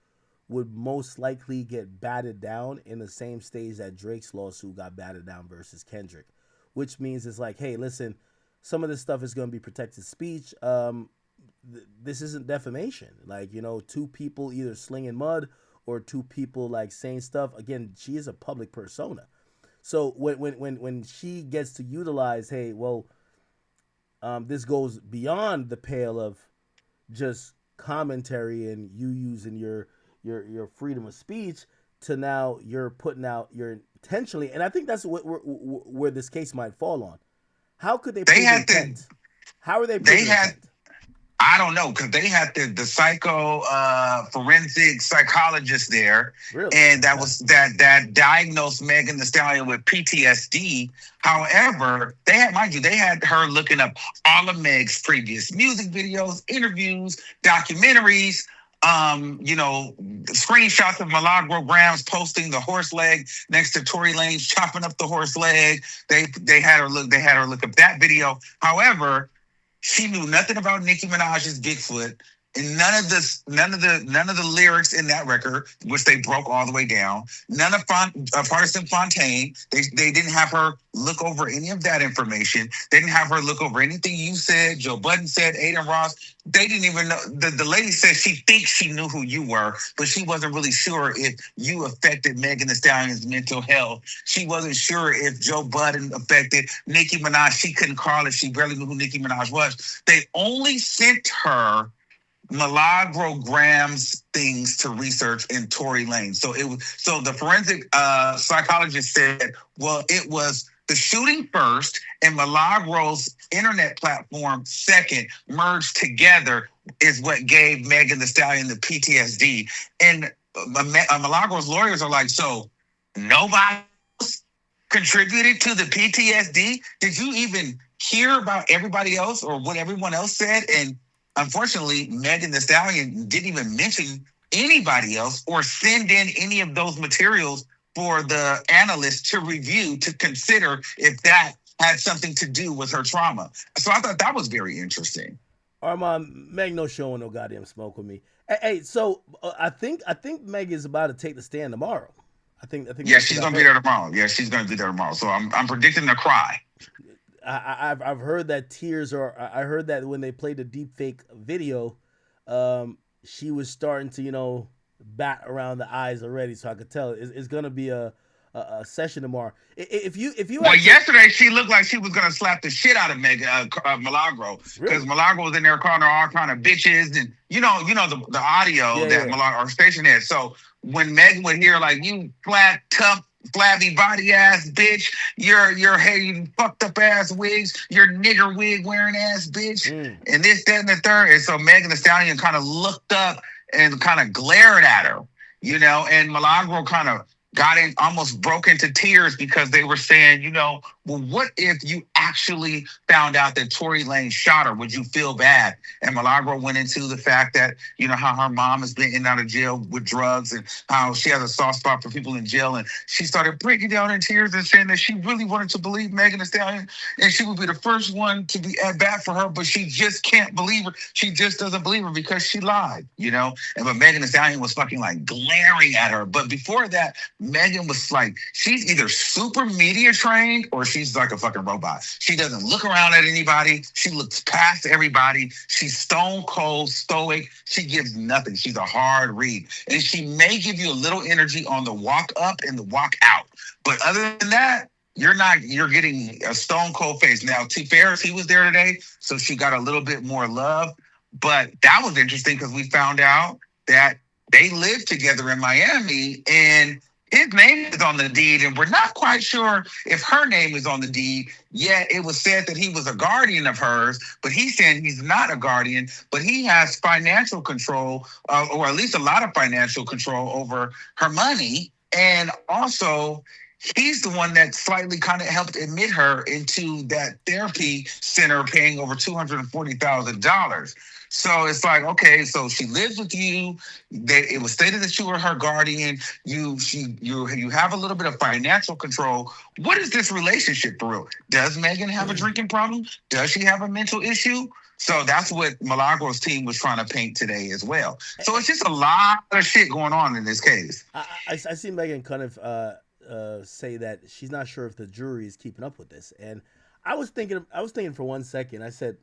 would most likely get batted down in the same stage that Drake's lawsuit got batted down versus Kendrick, which means it's like, hey, listen, some of this stuff is going to be protected speech. This isn't defamation. Like, two people either slinging mud or two people like saying stuff. Again, she is a public persona. So when she gets to utilize, hey, well, this goes beyond the pale of just commentary and you using your freedom of speech to now you're putting out your intentionally. And I think that's where this case might fall on. How could they prove intent? How are they proving intent? I don't know, because they had the forensic psychologist there, really? And that diagnosed Megan Thee Stallion with PTSD. However, they had her looking up all of Meg's previous music videos, interviews, documentaries, screenshots of Milagro posting the horse leg next to Tory Lanez chopping up the horse leg. They had her look up that video. However, she knew nothing about Nicki Minaj's Bigfoot. And none of the lyrics in that record, which they broke all the way down. None of Partisan Fontaine. They didn't have her look over any of that information. They didn't have her look over anything you said, Joe Budden said, Aiden Ross. They didn't even know. The lady said she thinks she knew who you were, but she wasn't really sure if you affected Megan Thee Stallion's mental health. She wasn't sure if Joe Budden affected Nicki Minaj. She couldn't call it. She barely knew who Nicki Minaj was. They only sent her Milagro-Grams things to research in Tory Lane. So the forensic psychologist said, well, it was the shooting first and Milagro's internet platform second merged together is what gave Megan Thee Stallion the PTSD. And Milagro's lawyers are like, so nobody else contributed to the PTSD? Did you even hear about everybody else or what everyone else said? And unfortunately, Megan Thee Stallion didn't even mention anybody else or send in any of those materials for the analysts to review, to consider if that had something to do with her trauma. So I thought that was very interesting. Armand, Meg no showing no goddamn smoke with me. Hey, so I think Meg is about to take the stand tomorrow. I think. Yeah, she's gonna be there tomorrow. Yeah, she's gonna be there tomorrow. So I'm predicting a cry. I've heard that tears are. I heard that when they played the deep fake video, she was starting to bat around the eyes already. So I could tell it's gonna be a session tomorrow. If you well, yesterday she looked like she was gonna slap the shit out of Milagro, because really? Milagro was in there calling her all kind of bitches, and the audio that Milagro, our station had. So when Megan would hear like, you flat, tough, flabby body ass bitch, your hair, you fucked up ass wigs, your nigger wig wearing ass bitch, and this, that, and the third. And so Megan Thee Stallion kind of looked up and kind of glared at her, and Milagro kind of almost broke into tears because they were saying, well, what if you actually found out that Tory Lane shot her? Would you feel bad? And Milagro went into the fact that, how her mom has been in and out of jail with drugs and how she has a soft spot for people in jail. And she started breaking down in tears and saying that she really wanted to believe Megan Thee Stallion and she would be the first one to be at bat for her, but she just can't believe her. She just doesn't believe her because she lied, but Megan Thee Stallion was fucking like glaring at her. But before that, Megan was like, she's either super media trained or she's like a fucking robot. She doesn't look around at anybody. She looks past everybody. She's stone cold, stoic. She gives nothing. She's a hard read. And she may give you a little energy on the walk up and the walk out. But other than that, you're getting a stone cold face. Now, T. Ferris, he was there today, so she got a little bit more love. But that was interesting because we found out that they lived together in Miami and his name is on the deed, and we're not quite sure if her name is on the deed. Yet it was said that he was a guardian of hers, but he's saying he's not a guardian, but he has financial control, or at least a lot of financial control over her money. And also, he's the one that slightly kind of helped admit her into that therapy center, paying over $240,000. So it's like, okay, so she lives with you. It was stated that you were her guardian. You have a little bit of financial control. What is this relationship for real? Does Megan have a drinking problem? Does she have a mental issue? So that's what Milagro's team was trying to paint today as well. So it's just a lot of shit going on in this case. I see Megan kind of say that she's not sure if the jury is keeping up with this, and I was thinking for 1 second. I said,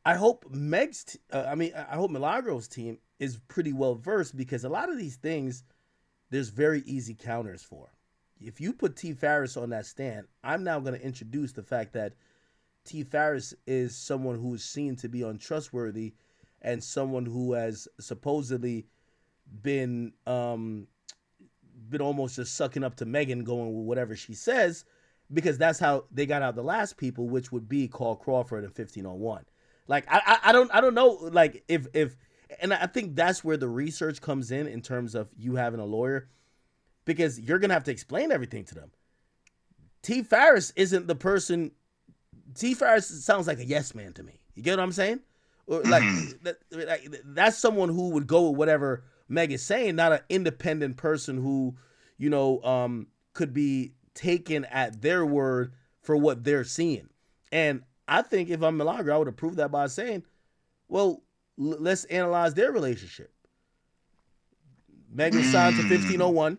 I hope I hope Milagro's team is pretty well versed, because a lot of these things, there's very easy counters for. If you put T. Ferris on that stand, I'm now going to introduce the fact that T. Ferris is someone who is seen to be untrustworthy and someone who has supposedly been almost just sucking up to Megan, going with whatever she says, because that's how they got out the last people, which would be Carl Crawford and 1501. Like, I don't know, like, if and I think that's where the research comes in terms of you having a lawyer, because you're going to have to explain everything to them. T. Ferris isn't the person. T. Ferris sounds like a yes man to me. You get what I'm saying? Like, that's someone who would go with whatever Meg is saying, not an independent person who, could be taken at their word for what they're seeing. And I think if I'm Milagro, I would approve that by saying, well, let's analyze their relationship. Megan signed to 1501,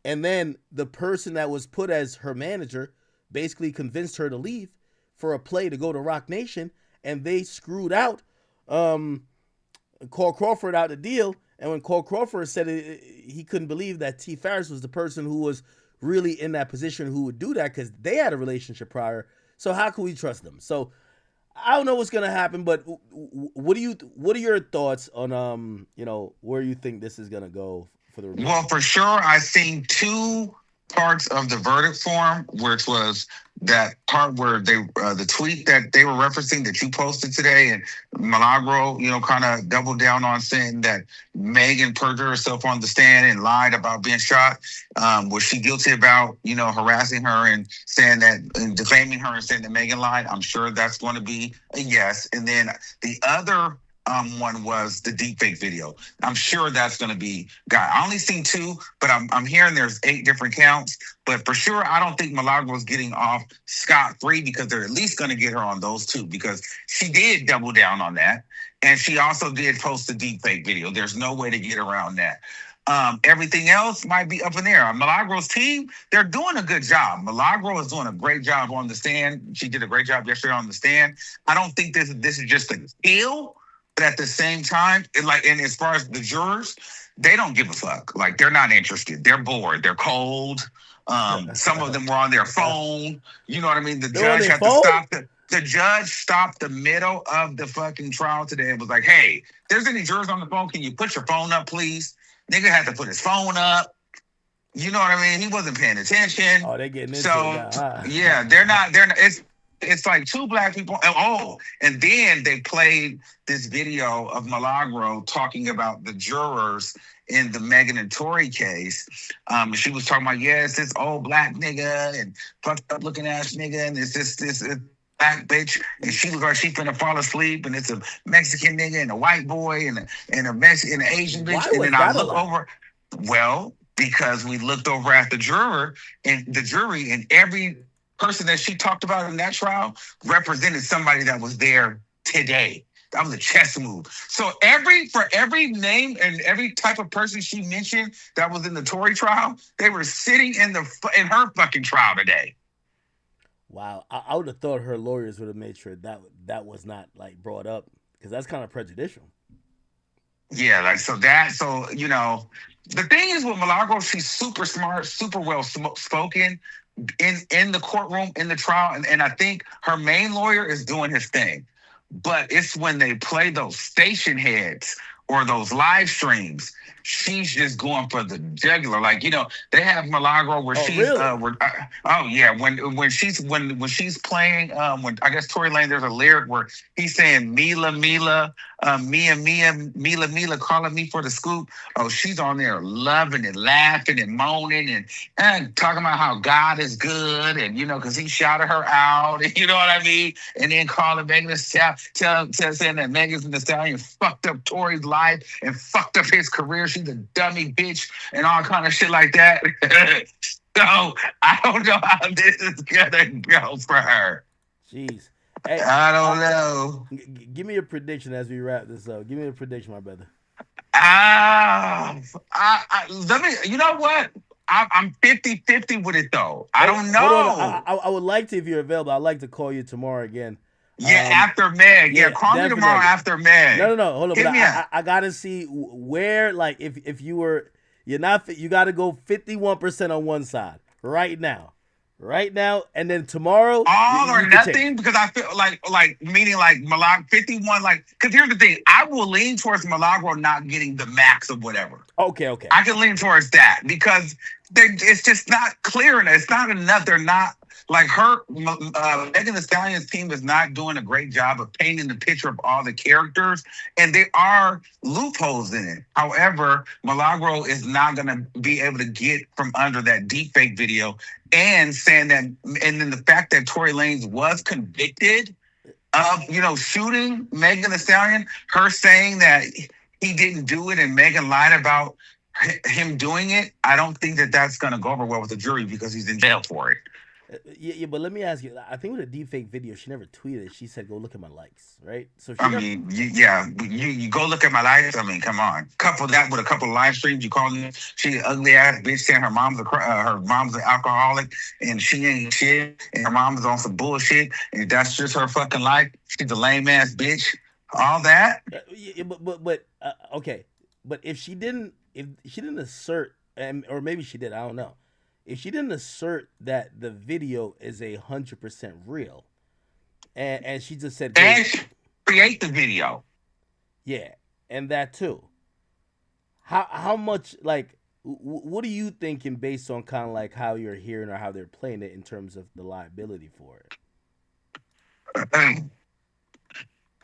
and then the person that was put as her manager basically convinced her to leave for a play to go to Rock Nation, and they screwed out Cole Crawford out the deal. And when Cole Crawford said he couldn't believe that T. Farris was the person who was really in that position who would do that, because they had a relationship prior. So how can we trust them? So I don't know what's gonna happen, but what are your thoughts on where you think this is gonna go for the Well, for sure, I seen two parts of the verdict form, which was that part where they the tweet that they were referencing that you posted today, and Milagro, kind of doubled down on saying that Megan perjured herself on the stand and lied about being shot. Was she guilty about harassing her and saying that and defaming her and saying that Megan lied? I'm sure that's going to be a yes. And then the other one was the deepfake video. I'm sure that's going to be I only seen two, but I'm hearing there's 8 different counts. But for sure, I don't think Milagro's getting off scot-free, because they're at least going to get her on those two, because she did double down on that, and she also did post the deepfake video. There's no way to get around that. Everything else might be up in the air. Milagro's team, they're doing a good job. Milagro is doing a great job on the stand. She did a great job yesterday on the stand. I don't think this is just a kill. But at the same time, and as far as the jurors, they don't give a fuck. Like, they're not interested. They're bored. They're cold. Some of them were on their phone. You know what I mean? The judge had to stop the judge stopped the middle of the fucking trial today and was like, "Hey, if there's any jurors on the phone, can you put your phone up, please?" Nigga had to put his phone up. You know what I mean? He wasn't paying attention. Oh, they're getting into it now. Yeah, they're not. It's like 2 black people. And then they played this video of Milagro talking about the jurors in the Megan and Tory case. She was talking about, it's this old black nigga and fucked up looking ass nigga, and it's this black bitch, and she look like she finna fall asleep, and it's a Mexican nigga and a white boy and a Mexican and an Asian bitch. And then I look over. Well, because we looked over at the jury, and every person that she talked about in that trial represented somebody that was there today. That was a chess move. So for every name and every type of person she mentioned that was in the Tory trial, they were sitting in her fucking trial today. Wow, I would have thought her lawyers would have made sure that was not brought up, because that's kind of prejudicial. Yeah, the thing is with Milagro, she's super smart, super well spoken in the courtroom, in the trial, and I think her main lawyer is doing his thing. But it's when they play those station heads or those live streams, she's just going for the jugular. They have Milagro where she's really? When she's playing, when I guess Tory Lane, there's a lyric where he's saying Mila, Mila, calling me for the scoop. Oh, she's on there loving it, laughing and moaning and talking about how God is good, and because he shouted her out, and you know what I mean, and then calling Megan Thee Stallion, saying that Megan Thee Stallion fucked up Tory's life and fucked up his career. She's a dummy bitch and all kind of shit like that. So I don't know how this is gonna go for her. Jeez. Hey, I don't know. Give me a prediction as we wrap this up. Give me a prediction, my brother. Let me. You know what? I'm 50-50 with it though. I don't know. I would like to, if you're available, I'd like to call you tomorrow again. Yeah, after Meg. Yeah, call me tomorrow after Meg. No. Hold on. I gotta see where, if you were, you gotta go 51% on one side right now, and then tomorrow all or nothing, because I feel meaning Milagro 51. Because here's the thing, I will lean towards Milagro not getting the max of whatever. Okay. I can lean towards that because it's just not clear enough. It's not enough. They're not. Megan Thee Stallion's team is not doing a great job of painting the picture of all the characters, and there are loopholes in it. However, Milagro is not going to be able to get from under that deepfake video, and saying that, and then the fact that Tory Lanez was convicted of, shooting Megan Thee Stallion, her saying that he didn't do it and Megan lied about him doing it. I don't think that that's going to go over well with the jury because he's in jail for it. Yeah, but let me ask you. I think with a deepfake video, she never tweeted it. She said, "Go look at my likes," right? So she I never. mean, you go look at my life. I mean, come on. Couple that with a couple of live streams. You call me, she an ugly ass bitch saying her mom's an alcoholic and she ain't shit, and her mom's on some bullshit, and that's just her fucking life. She's a lame ass bitch. All that. Yeah, but okay. But if she didn't assert, or maybe she did, I don't know. If she didn't assert that the video is 100% real, and she just said go, And she create the video. yeah, and that too. How much like what are you thinking based on kind of like how you're hearing or how they're playing it in terms of the liability for it?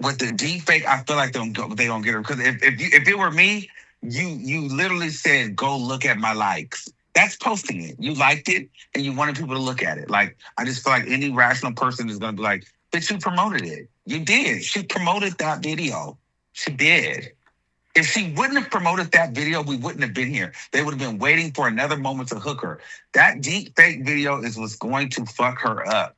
With the deep fake, I feel like they don't get her because if it were me, you literally said go look at my likes. That's posting it. You liked it and you wanted people to look at it. Like I just feel like any rational person is gonna be like, but you promoted it. You did. She promoted that video. She did. If she wouldn't have promoted that video, we wouldn't have been here. They would have been waiting for another moment to hook her. That deep fake video is what's going to fuck her up.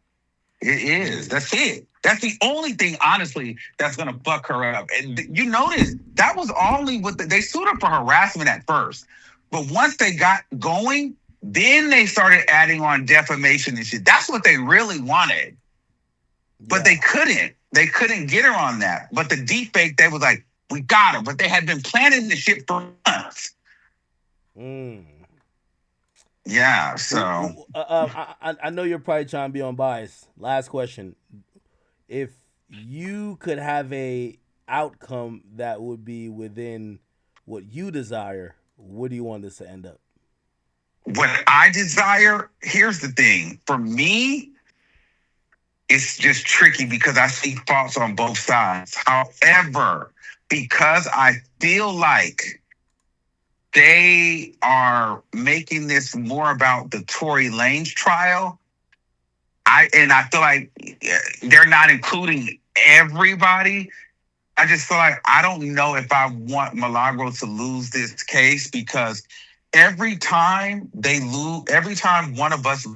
It is. That's it. That's the only thing, honestly, that's gonna fuck her up. And you notice that was only what they sued her for harassment at first, but once they got going, then they started adding on defamation and shit. That's what they really wanted, but they couldn't. They couldn't get her on that. But the deep fake, they was like, we got her. But they had been planning the shit for months. Yeah, so I know you're probably trying to be unbiased. Last question: if you could have a outcome that would be within what you desire, what do you want this to end up? what I desire, here's the thing. For me, it's just tricky because I see faults on both sides. However, because I feel like they are making this more about the Tory Lanez trial, I feel like they're not including everybody. I just feel like I don't know if I want Milagro to lose this case because every time one of us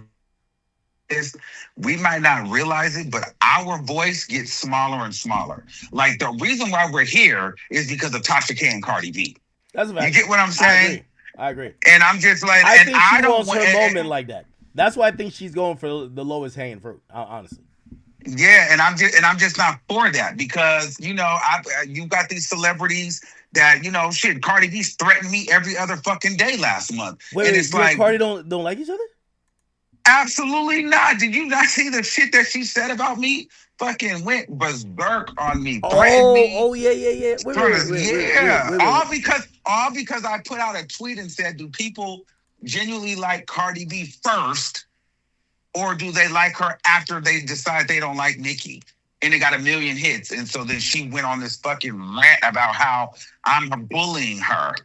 is, we might not realize it, but our voice gets smaller and smaller. Like the reason why we're here is because of Tasha K and Cardi B. That's a fact. You get what I'm saying? I agree. And I'm just like, I and think she I don't wants want her moment like that. That's why I think she's going for the lowest hanging fruit. Honestly. Yeah, and I'm just not for that because you got these celebrities that shit. Cardi B threatened me every other fucking day last month, and it's like Cardi don't like each other. Absolutely not. Did you not see the shit that she said about me? Fucking went berserk on me, threatened me. Oh yeah. Wait. All because I put out a tweet and said, "Do people genuinely like Cardi B first, or do they like her after they decide they don't like Nicki?" And it got 1 million hits, and so then she went on this fucking rant about how I'm bullying her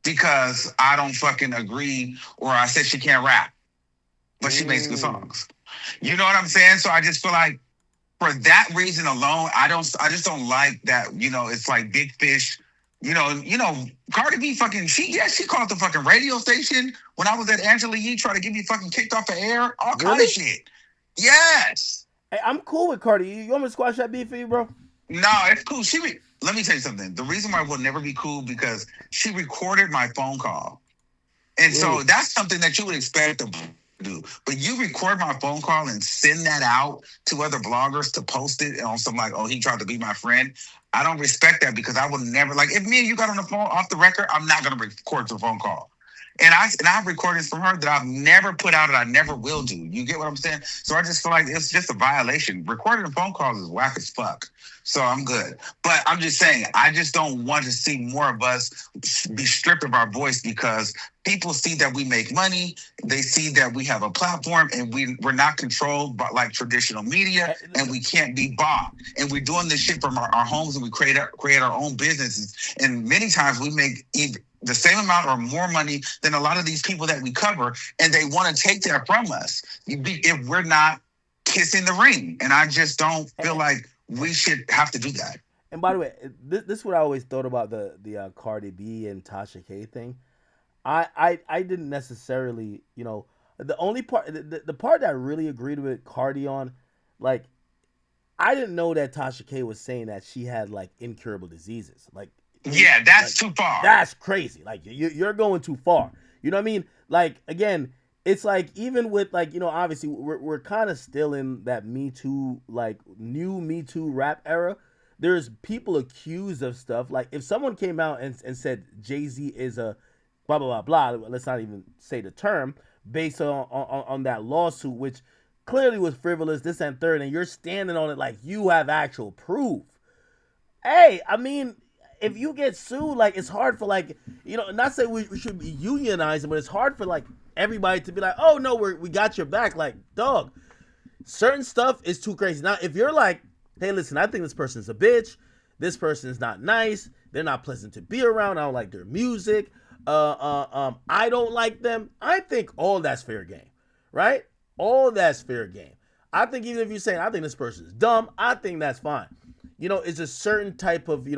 because I don't fucking agree, or I said she can't rap. But she makes good songs. You know what I'm saying? So I just feel like for that reason alone, I just don't like that, it's like big fish. Cardi B she called the fucking radio station when I was at Angela Yee trying to get me fucking kicked off the air. All kind of shit. Yes. Hey, I'm cool with Cardi. You want me to squash that beef for you, bro? No, it's cool. Let me tell you something. The reason why we'll never be cool because she recorded my phone call. And so that's something that you would expect to do. But you record my phone call and send that out to other bloggers to post it on some like, oh, he tried to be my friend. I don't respect that because I would never, like, if me and you got on the phone off the record, I'm not going to record the phone call. And I have recordings from her that I've never put out and I never will do. You get what I'm saying? So I just feel like it's just a violation. Recording the phone calls is whack as fuck. So I'm good. But I'm just saying, I just don't want to see more of us be stripped of our voice because people see that we make money. They see that we have a platform and we're not controlled by like traditional media and we can't be bought. And we're doing this shit from our homes and we create our own businesses. And many times we make the same amount or more money than a lot of these people that we cover. And they want to take that from us if we're not kissing the ring. And I just don't feel like we should have to do that. And by the way, this is what I always thought about the Cardi B and Tasha K thing. I didn't necessarily, the only part, the part that I really agreed with Cardi on, like, I didn't know that Tasha K was saying that she had like incurable diseases. Like, Yeah, that's like too far. that's crazy. Like, you're going too far. You know what I mean? Like, again, it's like, even with, like, obviously we're kind of still in that Me Too, like, new Me Too rap era. There's people accused of stuff. Like, if someone came out and said Jay-Z is a blah blah blah blah, let's not even say the term, based on that lawsuit, which clearly was frivolous, this and third, and you're standing on it like you have actual proof. Hey, I mean, if you get sued, like, it's hard for, like, not say we should be unionizing, but it's hard for, like, everybody to be like, oh no, we got your back. Like, dog, certain stuff is too crazy. Now, if you're like, hey, listen, I think this person's a bitch, this person is not nice, they're not pleasant to be around, I don't like their music, I don't like them, I think all that's fair game, right? All that's fair game. I think even if you're saying, I think this person is dumb, I think that's fine. It's a certain type of,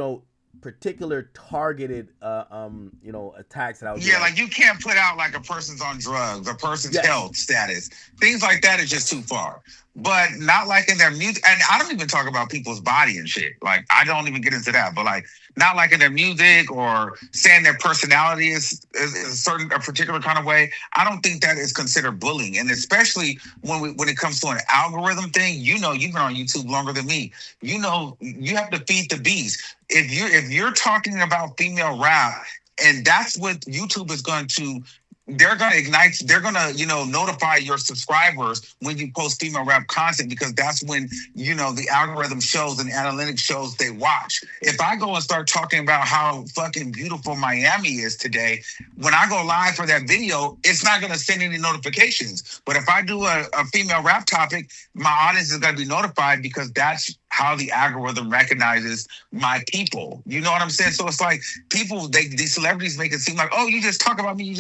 particular targeted, attacks that I would. Yeah, like, you can't put out like a person's on drugs, a person's health status, things like that is just too far. But not like in their music, and I don't even talk about people's body and shit. Like, I don't even get into that. But like, not like in their music or saying their personality is a particular kind of way. I don't think that is considered bullying, and especially when it comes to an algorithm thing. You've been on YouTube longer than me. You have to feed the beast. If you're talking about female rap, and that's what YouTube is going to. They're going to ignite, they're going to, notify your subscribers when you post female rap content, because that's when, the algorithm shows and analytics shows they watch. If I go and start talking about how fucking beautiful Miami is today, when I go live for that video, it's not going to send any notifications. But if I do a female rap topic, my audience is going to be notified, because that's how the algorithm recognizes my people. You know what I'm saying? So it's like, these celebrities make it seem like, oh, you just talk about me,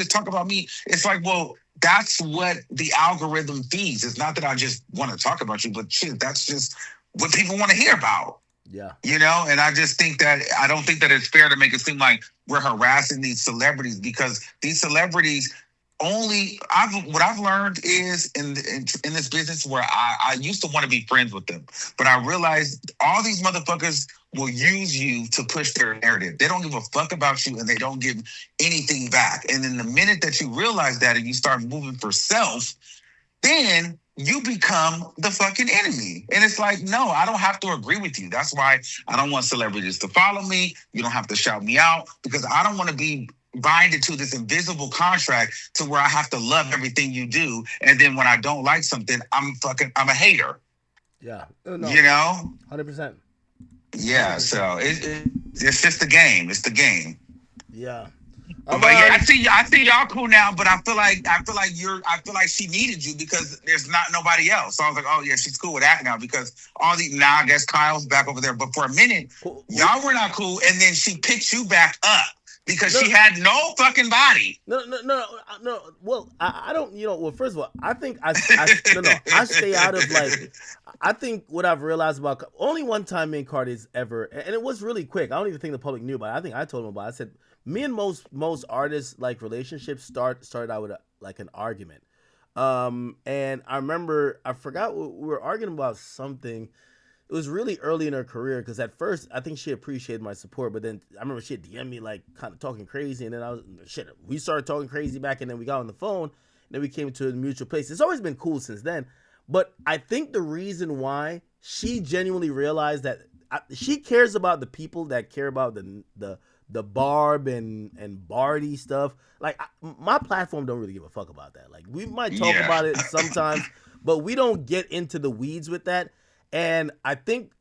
It's like, well, that's what the algorithm feeds. It's not that I just want to talk about you, but shit, that's just what people want to hear about. Yeah. And I just think I don't think that it's fair to make it seem like we're harassing these celebrities, because these celebrities what I've learned is in this business, where I used to want to be friends with them, but I realized all these motherfuckers will use you to push their narrative. They don't give a fuck about you, and they don't give anything back. And then the minute that you realize that and you start moving for self, then you become the fucking enemy. And it's like, no, I don't have to agree with you. That's why I don't want celebrities to follow me. You don't have to shout me out, because I don't want to be binded to this invisible contract to where I have to love everything you do. And then when I don't like something, I'm a hater. Yeah. No, 100%. Yeah. 100%. So it's just the game. It's the game. Yeah. But yeah, I see y'all cool now, but I feel like she needed you, because there's not nobody else. So I was like, oh yeah, she's cool with that now, because now I guess Kyle's back over there. But for a minute, y'all were not cool, and then she picked you back up, because she had no fucking body. No. Well, I don't. Well, first of all, I think I stay out of, like. I think what I've realized about, only one time me and Cardi's ever, and it was really quick. I don't even think the public knew about it. I think I told him about it. I said, me and most artists, like, relationships started out with like an argument. And I remember, I forgot, we were arguing about something. It was really early in her career, because at first I think she appreciated my support, but then I remember she had DM'd me, like, kind of talking crazy, and then we started talking crazy back, and then we got on the phone, and then we came to a mutual place. It's always been cool since then, but I think the reason why she genuinely realized that she cares about the people that care about the Barb and Barty stuff. Like, my platform don't really give a fuck about that. Like, we might talk about it sometimes, but we don't get into the weeds with that. And I think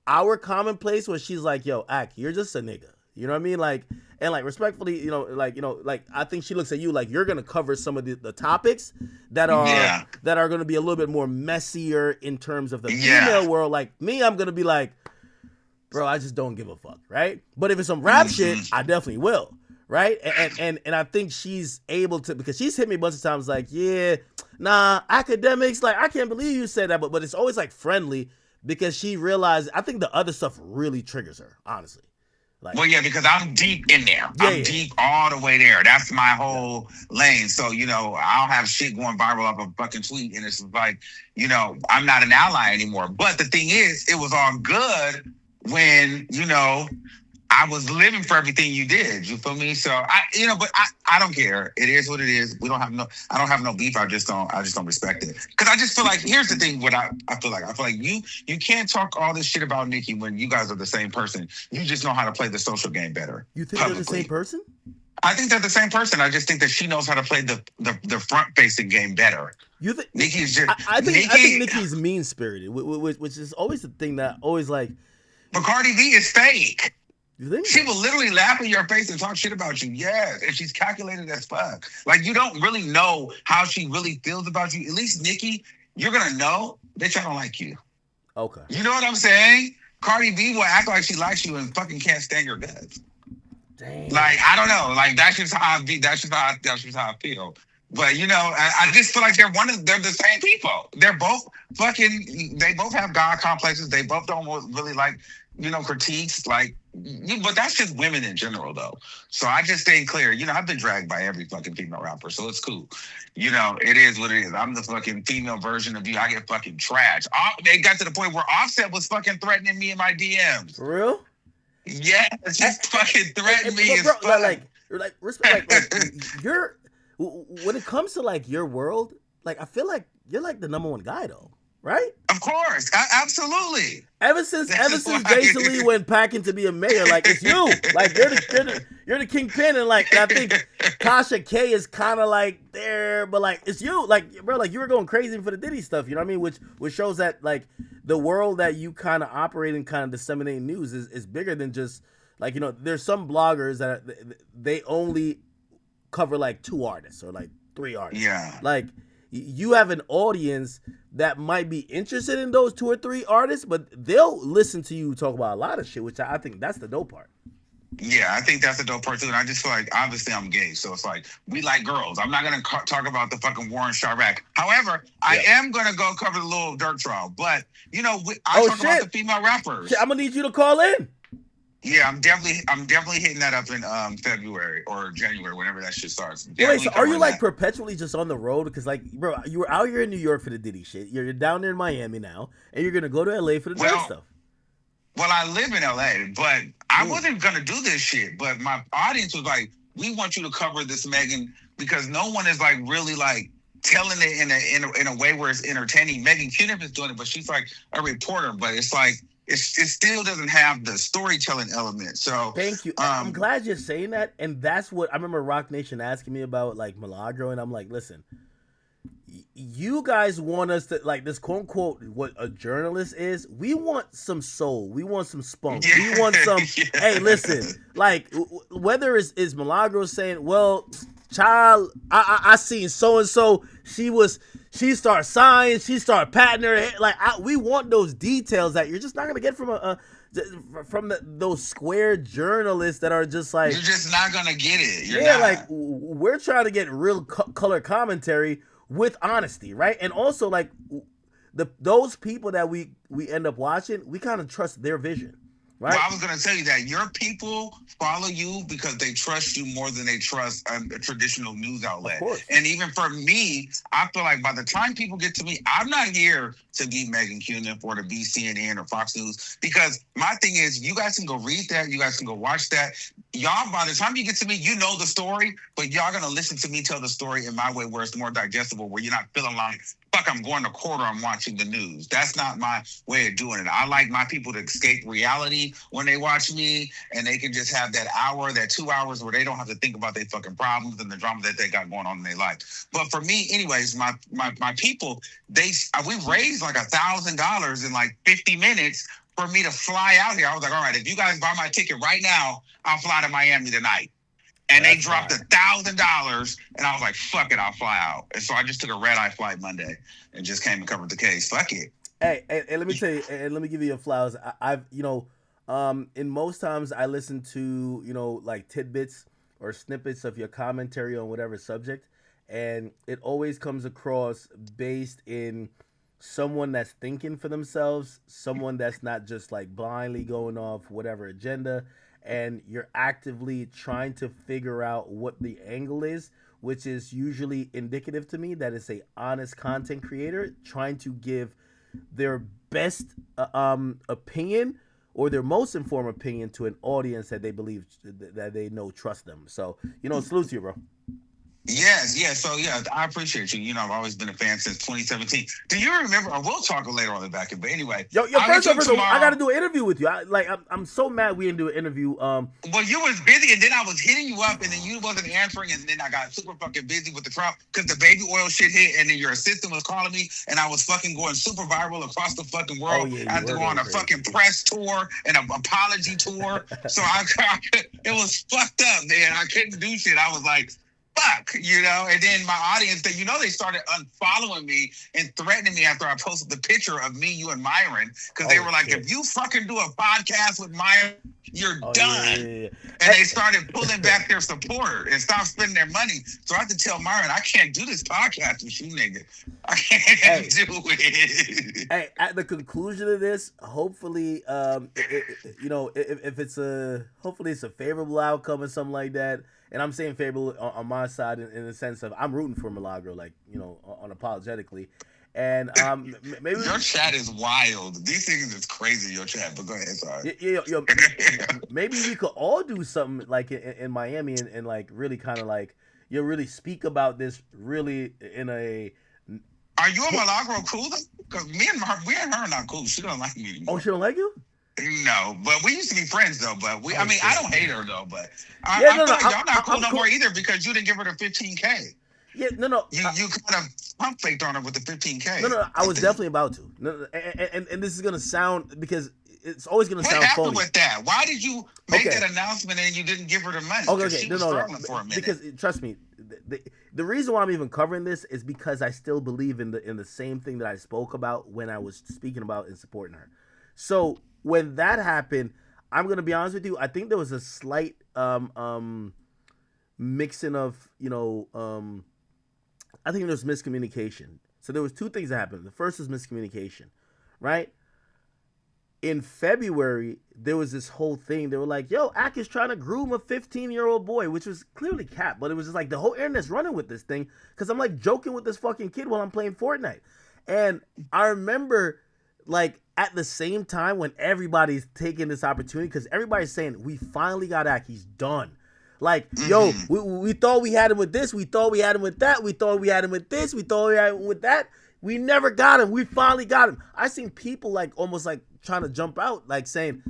our commonplace was, she's like, yo, Ak, you're just a nigga. You know what I mean? Like, and like, respectfully, like, I think she looks at you like you're going to cover some of the topics that are going to be a little bit more messier in terms of the female world. Like me, I'm going to be like, bro, I just don't give a fuck. Right. But if it's some rap shit, I definitely will. Right. And I think she's able to, because she's hit me a bunch of times like, yeah, nah, Akademiks, like, I can't believe you said that. But it's always like friendly, because she realized, I think the other stuff really triggers her, honestly. Like, well, yeah, because I'm deep in there. Yeah, I'm yeah. deep all the way there. That's my whole lane. So, I'll have shit going viral off a fucking tweet. And it's like, I'm not an ally anymore. But the thing is, it was all good when, I was living for everything you did. You feel me? So I don't care. It is what it is. I don't have no beef. I just don't respect it. Cause I just feel like, here's the thing, I feel like you can't talk all this shit about Nikki when you guys are the same person. You just know how to play the social game better. You think they're the same person? I think they're the same person. I just think that she knows how to play the front facing game better. You think Nikki's just I think Nikki's mean spirited, which is always the thing that always like. But Cardi B is fake. You think she will literally laugh in your face and talk shit about you. Yes, and she's calculated as fuck. Like, you don't really know how she really feels about you. At least Nikki, you're gonna know that I don't like you. Okay. You know what I'm saying? Cardi B will act like she likes you and fucking can't stand your guts. Damn. Like, I don't know. Like, that's just how I be. That's just how I feel. But I just feel like they're the same people. They're both they both have God complexes. They both don't really like, critiques. Like, but that's just women in general, though. So I just stay clear. I've been dragged by every fucking female rapper, so it's cool. It is what it is. I'm the fucking female version of you. I get fucking trashed. It got to the point where Offset was fucking threatening me in my DMs. For real? Yeah, she's fucking threatening me. Bro, like respect. Like you're when it comes to like your world, like I feel like you're like the number one guy though, right? Of course, absolutely. Ever since Jason Lee went packing to be a mayor, like it's you. Like you're the kingpin, and like I think Tasha K is kind of like there, but like it's you. Like bro, like you were going crazy for the Diddy stuff. You know what I mean? Which shows that like the world that you kind of operate and kind of disseminate news is bigger than just like there's some bloggers that they only cover like 2 artists or like 3 artists. Yeah. Like you have an audience that might be interested in those 2 or 3 artists, but they'll listen to you talk about a lot of shit, which I think that's the dope part. Yeah, I think that's the dope part too. And I just feel like, obviously I'm gay, so it's like, we like girls. I'm not going to talk about the fucking war in Chirac. However, I am going to go cover the Lil Durk trial. But, I talk about the female rappers. Shit, I'm going to need you to call in. Yeah, I'm definitely hitting that up in February or January, whenever that shit starts. Wait, so are you like perpetually just on the road? Because like, bro, you were out here in New York for the Diddy shit. You're down there in Miami now, and you're gonna go to LA for the Durk stuff. Well, I live in LA, but I wasn't gonna do this shit. But my audience was like, "We want you to cover this, Megan, because no one is like really like telling it in a way where it's entertaining." Megan Cuniff is doing it, but she's like a reporter. But it's like. It still doesn't have the storytelling element. So thank you. I'm glad you're saying that, and that's what I remember Rock Nation asking me about, like Milagro, and I'm like, listen, you guys want us to like this quote unquote what a journalist is. We want some soul. We want some spunk. Yeah. We want some. Yeah. Hey, listen, like whether it's Milagro saying, well, child, I seen so and so. She started sighing. She started patting her head. Like we want those details that you're just not gonna get from those square journalists that are just like you're just not gonna get it. You're not. Like we're trying to get real color commentary with honesty, right? And also like those people that we end up watching, we kind of trust their vision. Right. Well, I was going to tell you that your people follow you because they trust you more than they trust a traditional news outlet. And even for me, I feel like by the time people get to me, I'm not here to be Megan Cuniff or to be CNN or Fox News, because my thing is you guys can go read that. You guys can go watch that. Y'all, by the time you get to me, you know the story, but y'all going to listen to me tell the story in my way where it's more digestible, where you're not feeling like, fuck, I'm going to court or I'm watching the news. That's not my way of doing it. I like my people to escape reality when they watch me, and they can just have that hour, that 2 hours where they don't have to think about their fucking problems and the drama that they got going on in their life. But for me, anyways, my people, we raised like $1,000 in like 50 minutes for me to fly out here. I was like, all right, if you guys buy my ticket right now, I'll fly to Miami tonight. And they dropped $1,000, and I was like, fuck it, I'll fly out. And so I just took a red-eye flight Monday and just came and covered the case. Fuck it. Hey, let me tell you, and let me give you your flowers. I've in most times I listen to, like tidbits or snippets of your commentary on whatever subject, and it always comes across based in someone that's thinking for themselves, someone that's not just like blindly going off whatever agenda. and you're actively trying to figure out what the angle is, which is usually indicative to me that it's a honest content creator trying to give their best opinion or their most informed opinion to an audience that they believe that they know trust them. So, salute to you, bro. Yes, yeah. So yeah, I appreciate you. I've always been a fan since 2017. Do you remember? We'll talk later on the back end, but anyway. Yo, first off, I got to do an interview with you. I'm so mad we didn't do an interview. Well, you was busy, and then I was hitting you up, and then you wasn't answering, and then I got super fucking busy with the Trump because the baby oil shit hit, and then your assistant was calling me, and I was fucking going super viral across the fucking world. I had to go on a fucking press tour and an apology tour. So it was fucked up, man. I couldn't do shit. I was like, fuck, and then my audience, they started unfollowing me and threatening me after I posted the picture of me, you, and Myron, because they were like, shit. If you fucking do a podcast with Myron, you're done. Yeah. And they started pulling back their support and stopped spending their money. So I had to tell Myron, I can't do this podcast with you, nigga. I can't do it. Hey, at the conclusion of this, hopefully, if it's hopefully it's a favorable outcome or something like that. And I'm saying favorable on my side in the sense of I'm rooting for Milagro, unapologetically. And maybe your chat is wild. These things is crazy. Your chat, but go ahead. Sorry. Maybe we could all do something like in Miami and like really kind of like really speak about this really in a. Are you and Milagro cool? Because we and her are not cool. She don't like me anymore. Oh, she don't like you? No, but we used to be friends though. But I don't hate her though. But I feel like y'all not cool no more either because you didn't give her the 15K. Yeah, no. You kind of pump faked on her with the 15K. No, I was definitely about to. No, and this is gonna sound because it's always gonna sound phony. What happened with that? Why did you make that announcement and you didn't give her the money? Okay, she was struggling for a minute. Because trust me, the reason why I'm even covering this is because I still believe in the same thing that I spoke about when I was speaking about and supporting her. So when that happened, I'm gonna be honest with you. I think there was a slight mixing of I think there was miscommunication. So there was two things that happened. The first was miscommunication, right? In February, there was this whole thing. They were like, yo, Ak is trying to groom a 15-year-old boy, which was clearly cap. But it was just like the whole internet's running with this thing because I'm like joking with this fucking kid while I'm playing Fortnite. And I remember like at the same time when everybody's taking this opportunity because everybody's saying, we finally got Ak. He's done. Like, yo, we thought we had him with this. We thought we had him with that. We thought we had him with this. We thought we had him with that. We never got him. We finally got him. I seen people like almost like trying to jump out, like saying,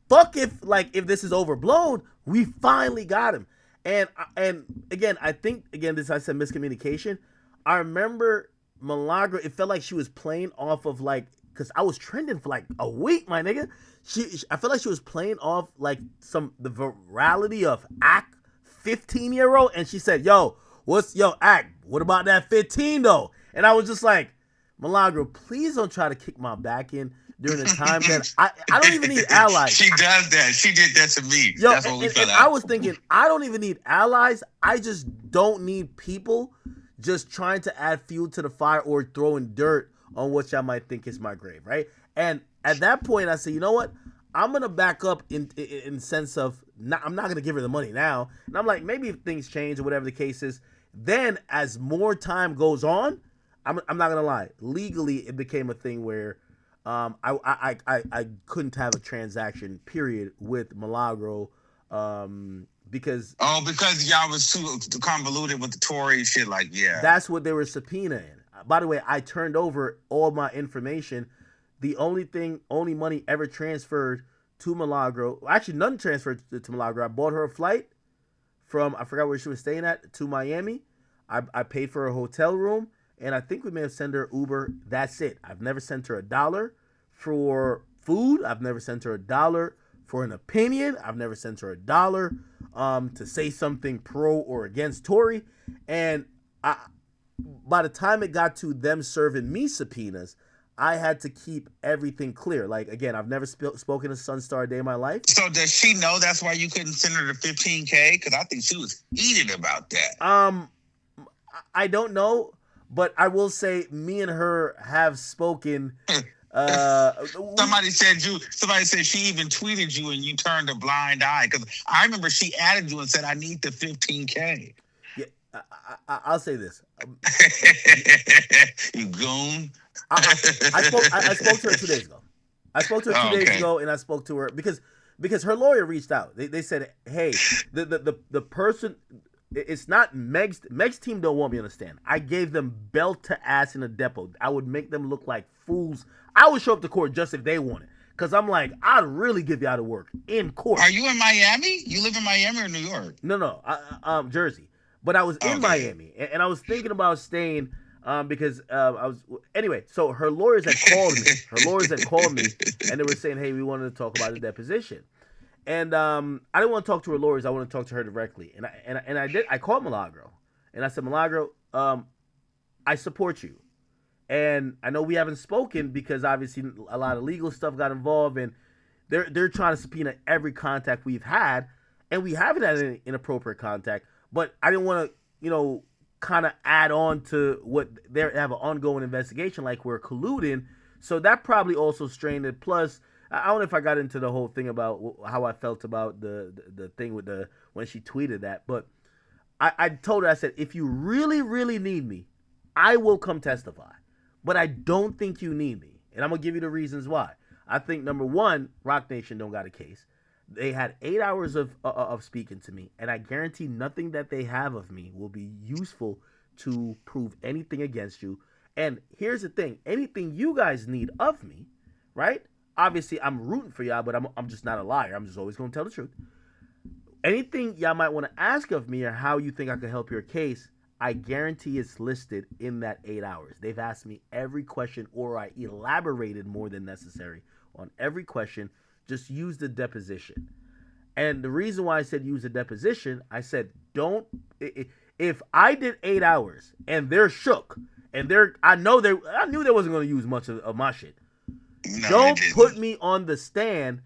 fuck if this is overblown. We finally got him. And again, I think, this I said miscommunication. I remember Milagro, it felt like she was playing off of like, because I was trending for like a week, my nigga. I felt like she was playing off like the virality of Ak 15-year-old, and she said, yo, Ak, what about that 15 though? And I was just like, Milagro, please don't try to kick my back in during the time that I don't even need allies. She does that. She did that to me. Yo, that's what we felt I was thinking, I don't even need allies. I just don't need people just trying to add fuel to the fire or throwing dirt on what y'all might think is my grave, right? And at that point, I said, you know what? I'm gonna back up in sense of I'm not gonna give her the money now. And I'm like, maybe if things change or whatever the case is, then as more time goes on, I'm not gonna lie. Legally, it became a thing where I couldn't have a transaction period with Milagro because y'all was too convoluted with the Tory shit. Like, yeah, that's what they were subpoenaing. By the way, I turned over all my information. The only money ever transferred to Milagro, actually none transferred to Milagro. I bought her a flight from, I forgot where she was staying at, to Miami. I paid for a hotel room, and I think we may have sent her Uber. That's it. I've never sent her $1 for food. I've never sent her $1 for an opinion. I've never sent her $1 to say something pro or against Tory. And by the time it got to them serving me subpoenas, I had to keep everything clear. Like, again, I've never spoken to Sunstar a day in my life. So does she know that's why you couldn't send her the 15K? Because I think she was heated about that. I don't know, but I will say me and her have spoken Somebody said she even tweeted you and you turned a blind eye. Because I remember she added you and said, I need the 15K. Yeah, I'll say this. You goon. I spoke to her 2 days ago. I spoke to her 2 days ago, and I spoke to her because her lawyer reached out. They said, hey, the person, it's not Meg's team don't want me on the stand. I gave them belt to ass in a depot. I would make them look like fools. I would show up to court just if they wanted. Because I'm like, I'd really give you out of work in court. Are you in Miami? You live in Miami or New York? No, Jersey. But I was in Miami, and I was thinking about staying because I was anyway. So her lawyers had called me. And they were saying, "Hey, we wanted to talk about the deposition." And I didn't want to talk to her lawyers. I want to talk to her directly. And I did. I called Milagro, and I said, Milagro, I support you, and I know we haven't spoken because obviously a lot of legal stuff got involved, and they're trying to subpoena every contact we've had, and we haven't had any inappropriate contact. But I didn't want to, kind of add on to what they have an ongoing investigation like we're colluding. So that probably also strained it. Plus, I don't know if I got into the whole thing about how I felt about the thing with when she tweeted that. But I told her, I said, if you really, really need me, I will come testify. But I don't think you need me. And I'm going to give you the reasons why. I think, number one, Rock Nation don't got a case. They had 8 hours of speaking to me, and I guarantee nothing that they have of me will be useful to prove anything against you. And here's the thing. Anything you guys need of me, right? Obviously, I'm rooting for y'all, but I'm just not a liar. I'm just always going to tell the truth. Anything y'all might want to ask of me or how you think I can help your case, I guarantee it's listed in that 8 hours. They've asked me every question, or I elaborated more than necessary on every question. Just use the deposition. And the reason why I said use the deposition, I said if I did 8 hours and they're shook and I knew they wasn't going to use much of my shit. No, don't put me on the stand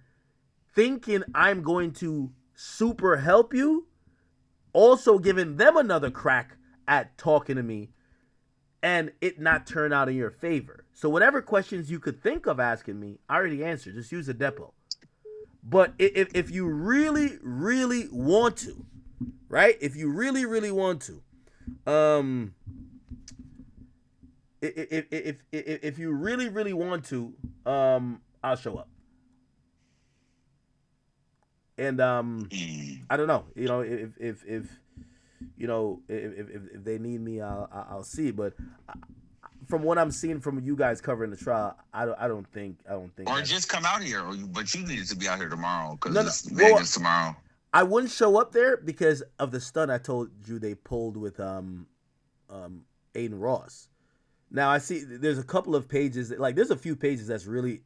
thinking I'm going to super help you, also giving them another crack at talking to me and it not turn out in your favor. So whatever questions you could think of asking me, I already answered. Just use the depot. But if you really, really want to, right? If you really, really want to, if you really, really want to, I'll show up. And I don't know, if they need me, I'll see. But from what I'm seeing from you guys covering the trial, I don't think. Or just come out here, but you needed to be out here tomorrow because it's Vegas tomorrow. I wouldn't show up there because of the stunt I told you they pulled with Aiden Ross. Now I see there's a couple of pages there's a few pages that's really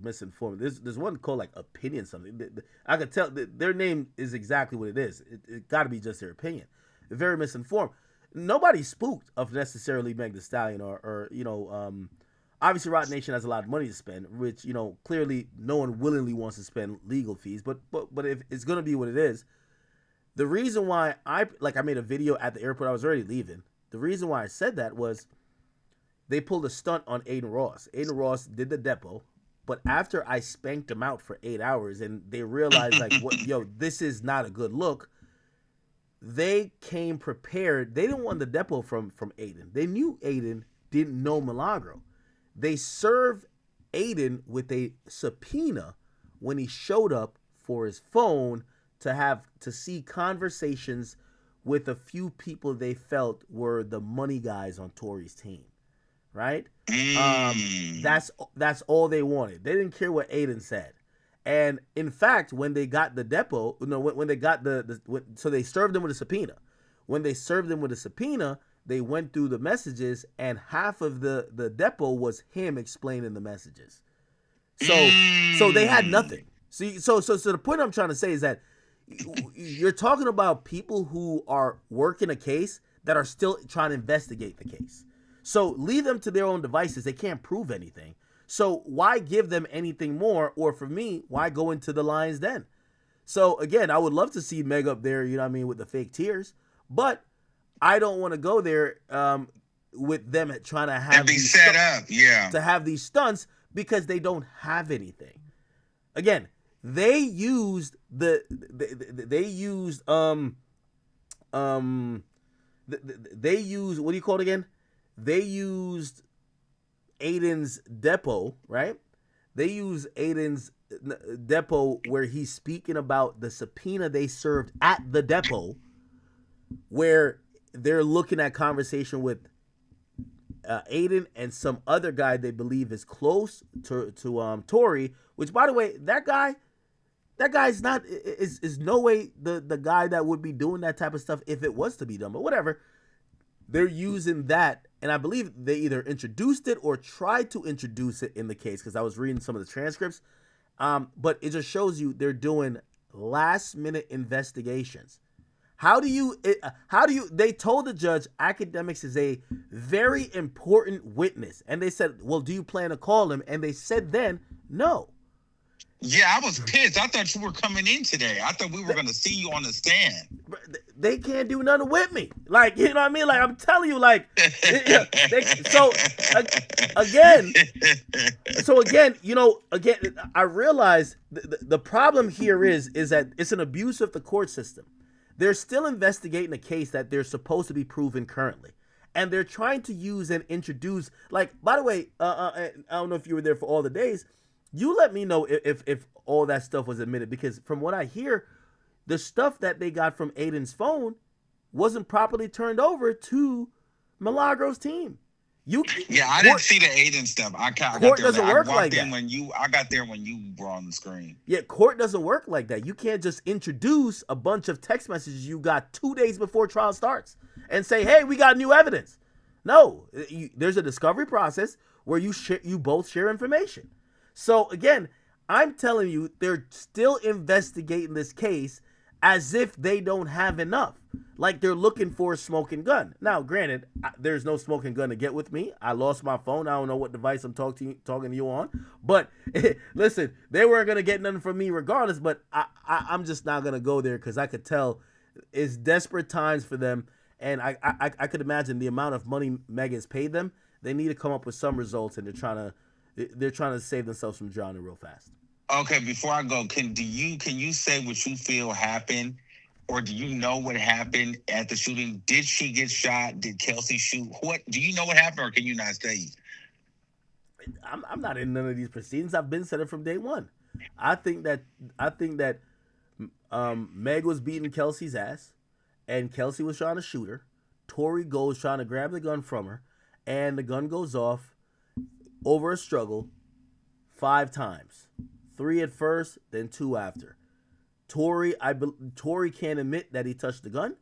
misinformed. There's one called like opinion something. I could tell their name is exactly what it is. It got to be just their opinion. They're very misinformed. Nobody spooked of necessarily Meg Thee Stallion or obviously Rock Nation has a lot of money to spend, which clearly no one willingly wants to spend legal fees. But if it's gonna be what it is, the reason why I made a video at the airport, I was already leaving. The reason why I said that was they pulled a stunt on Aiden Ross. Aiden Ross did the depot, but after I spanked him out for 8 hours and they realized this is not a good look. They came prepared. They didn't want the depot from Aiden. They knew Aiden didn't know Milagro. They served Aiden with a subpoena when he showed up for his phone to see conversations with a few people they felt were the money guys on Tory's team, right? That's all they wanted. They didn't care what Aiden said. And in fact, when they got the depot, when they got so they served them with a subpoena. When they served them with a subpoena, they went through the messages, and half of the depot was him explaining the messages. So they had nothing. See, so the point I'm trying to say is that you're talking about people who are working a case that are still trying to investigate the case. So leave them to their own devices. They can't prove anything. So why give them anything more? Or for me, why go into the lion's den? So again, I would love to see Meg up there, with the fake tears. But I don't want to go there with them trying to have these set up, to have these stunts, because they don't have anything. Again, they used they used they used, what do you call it again? They used Aiden's depot, right? They used Aiden's depot where he's speaking about the subpoena they served at the depot, where they're looking at conversation with Aiden and some other guy they believe is close to Tory. Which, by the way, that guy's not is no way the guy that would be doing that type of stuff if it was to be done. But whatever, they're using that, and I believe they either introduced it or tried to introduce it in the case, because I was reading some of the transcripts. But it just shows you they're doing last minute investigations. How do you, they told the judge Akademiks is a very important witness. And they said, well, do you plan to call him? And they said then, no. Yeah, I was pissed. I thought you were coming in today. I thought we were going to see you on the stand. They can't do nothing with me. Like, you know what I mean? Like, I'm telling you, like, again, you know, I realize the problem here is that it's an abuse of the court system. They're still investigating a case that they're supposed to be proven currently. And they're trying to use and introduce, like, by the way, I don't know if you were there for all the days. You let me know if all that stuff was admitted, because from what I hear, the stuff that they got from Aiden's phone wasn't properly turned over to Milagro's team. I didn't see the Aiden stuff. Court doesn't work like that. I got there when you were on the screen. Yeah, court doesn't work like that. You can't just introduce a bunch of text messages you got 2 days before trial starts and say, "Hey, we got new evidence." No, there's a discovery process where you both share information. So again, I'm telling you, they're still investigating this case as if they don't have enough. Like they're looking for a smoking gun. Now, granted, there's no smoking gun to get with me. I lost my phone. I don't know what device I'm talking to you on. But listen, they weren't going to get nothing from me regardless. But I'm just not going to go there, because I could tell it's desperate times for them. And I could imagine the amount of money Megan's paid them. They need to come up with some results, and they're trying to save themselves from drowning real fast. Okay, before I go, can you say what you feel happened, or do you know what happened at the shooting? Did she get shot? Did Kelsey shoot? What do you know what happened, or can you not say? I'm not in none of these proceedings. I've been said it from day one. I think that Meg was beating Kelsey's ass, and Kelsey was trying to shoot her. Tory goes trying to grab the gun from her, and the gun goes off over a struggle 5 times. 3 at first, then 2 after. Tory can't admit that he touched the gun,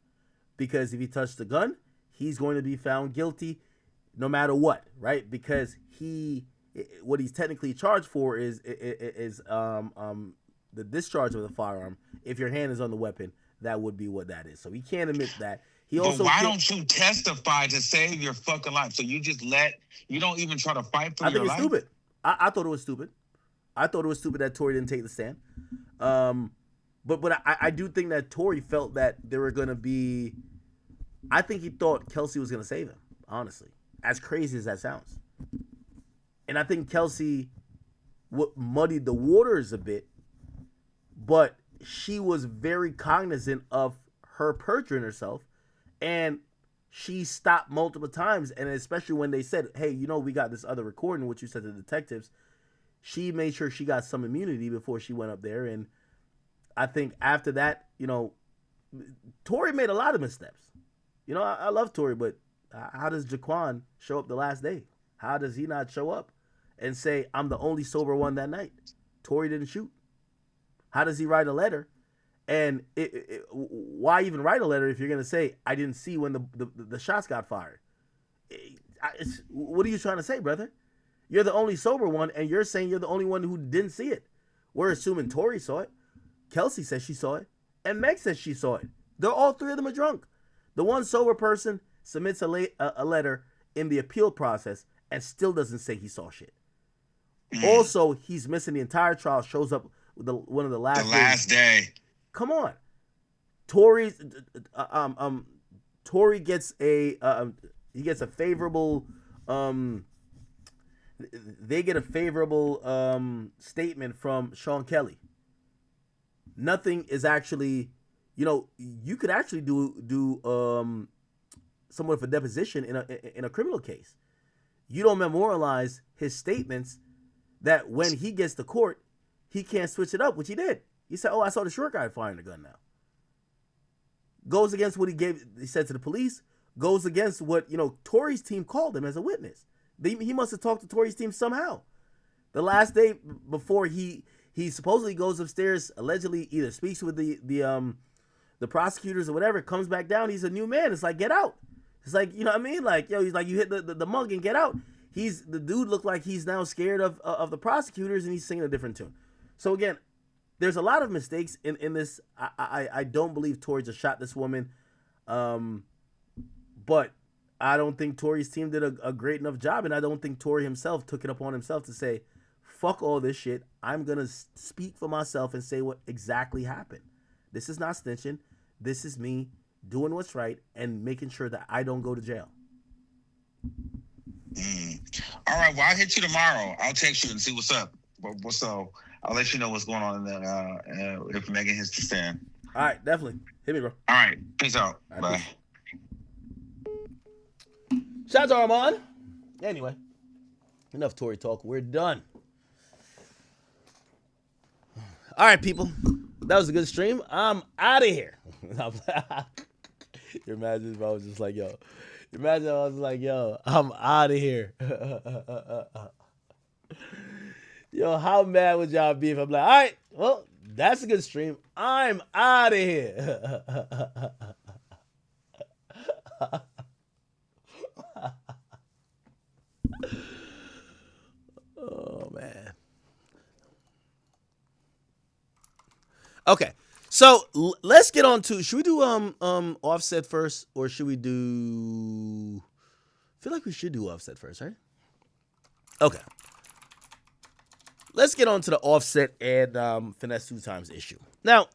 because if he touched the gun, he's going to be found guilty no matter what, right? Because what he's technically charged for is the discharge of the firearm. If your hand is on the weapon, that would be what that is. So he can't admit that. But why don't you testify to save your fucking life? So you don't even try to fight for your life? I think it's stupid. I thought it was stupid. I thought it was stupid that Tory didn't take the stand. But I do think that Tory felt that there were going to be... I think he thought Kelsey was going to save him, honestly. As crazy as that sounds. And I think Kelsey muddied the waters a bit, but she was very cognizant of her perjuring herself, and she stopped multiple times. And especially when they said, "Hey, we got this other recording," which you said to the detectives, she made sure she got some immunity before she went up there. And I think after that, Tory made a lot of missteps. I love Tory, but how does Jaquan show up the last day? How does he not show up and say, "I'm the only sober one that night"? Tory didn't shoot. How does he write a letter? And why even write a letter if you're going to say, "I didn't see when the shots got fired"? What are you trying to say, brother? You're the only sober one, and you're saying you're the only one who didn't see it. We're assuming Tory saw it. Kelsey says she saw it. And Meg says she saw it. All 3 of them are drunk. The one sober person submits a letter in the appeal process and still doesn't say he saw shit. Also, he's missing the entire trial, shows up with one of the last days. The last day. Come on. Tory gets a favorable they get a favorable statement from Sean Kelly. Nothing is actually, you could actually do somewhat of a deposition in a criminal case. You don't memorialize his statements that when he gets to court, he can't switch it up, which he did. He said, "Oh, I saw the short guy firing the gun now." Goes against what he said to the police, goes against what, Tory's team called him as a witness. He must have talked to Tory's team somehow. The last day before he supposedly goes upstairs, allegedly either speaks with the prosecutors or whatever, comes back down, he's a new man. It's like, get out. It's like, you know what I mean? Like, he's like, you hit the mug and get out. The dude looked like he's now scared of the prosecutors, and he's singing a different tune. So again, there's a lot of mistakes in this. I don't believe Tory just shot this woman. But I don't think Tory's team did a great enough job, and I don't think Tory himself took it upon himself to say, fuck all this shit. I'm going to speak for myself and say what exactly happened. This is not snitching. This is me doing what's right and making sure that I don't go to jail. All right, well, I'll hit you tomorrow. I'll text you and see what's up. So I'll let you know what's going on if Megan hits the stand. All right, definitely. Hit me, bro. All right, peace out. All right, bye. Peace. Shout out to Armand. Anyway, enough Tory talk. We're done. All right, people. That was a good stream. I'm out of here. You imagine if I was just like, yo. Imagine I was like, yo, I'm out of here. Yo, how mad would y'all be if I'm like, all right, well, that's a good stream. I'm out of here. Oh, man. Okay. So let's get on to, should we do Offset first, or should we do, I feel like we should do Offset first, right? Okay. Let's get on to the Offset and Finesse 2 times issue. Now,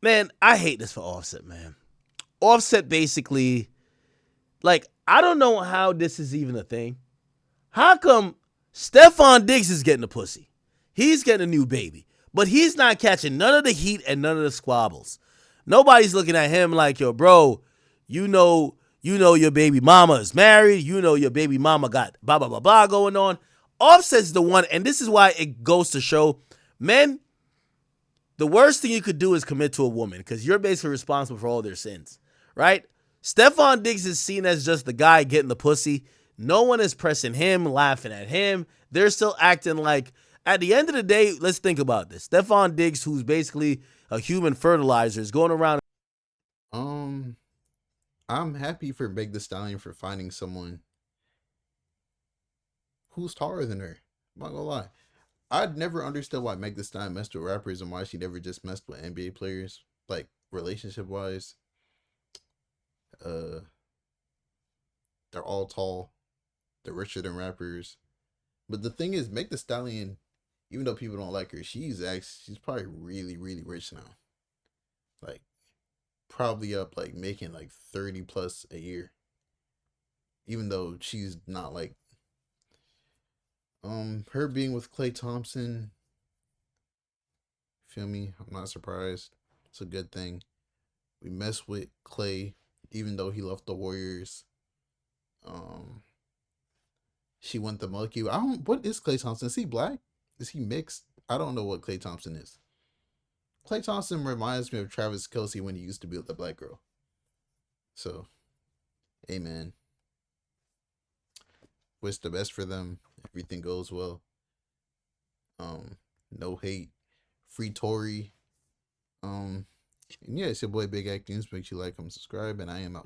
man, I hate this for Offset, man. Offset basically, like, I don't know how this is even a thing. How come Stephon Diggs is getting a pussy? He's getting a new baby. But he's not catching none of the heat and none of the squabbles. Nobody's looking at him like, yo, bro, you know your baby mama is married. You know your baby mama got blah, blah, blah, blah going on. Offset's the one, and this is why it goes to show, men, the worst thing you could do is commit to a woman because you're basically responsible for all their sins, right? Stephon Diggs is seen as just the guy getting the pussy. No one is pressing him, laughing at him. They're still acting like, at the end of the day, let's think about this. Stephon Diggs, who's basically a human fertilizer, is going around. I'm happy for Meg Thee Stallion for finding someone who's taller than her. I'm not gonna lie. I'd never understood why Meg Thee Stallion messed with rappers and why she never just messed with NBA players, like relationship-wise. They're all tall. They're richer than rappers. But the thing is, Meg Thee Stallion, even though people don't like her, she's probably really, really rich now. Like, probably up, like, making, like, 30 plus a year. Even though she's not, like, her being with Klay Thompson, feel me? I'm not surprised. It's a good thing. We mess with Klay, even though he left the Warriors. She went the monkey. What is Klay Thompson? Is he black? Is he mixed? I don't know what Klay Thompson is. Klay Thompson reminds me of Travis Kelce when he used to be with the black girl. So, amen. Wish the best for them. Everything goes well. No hate. Free Tory. And yeah, it's your boy Big Act News. Make sure you like, comment, subscribe, and I am out.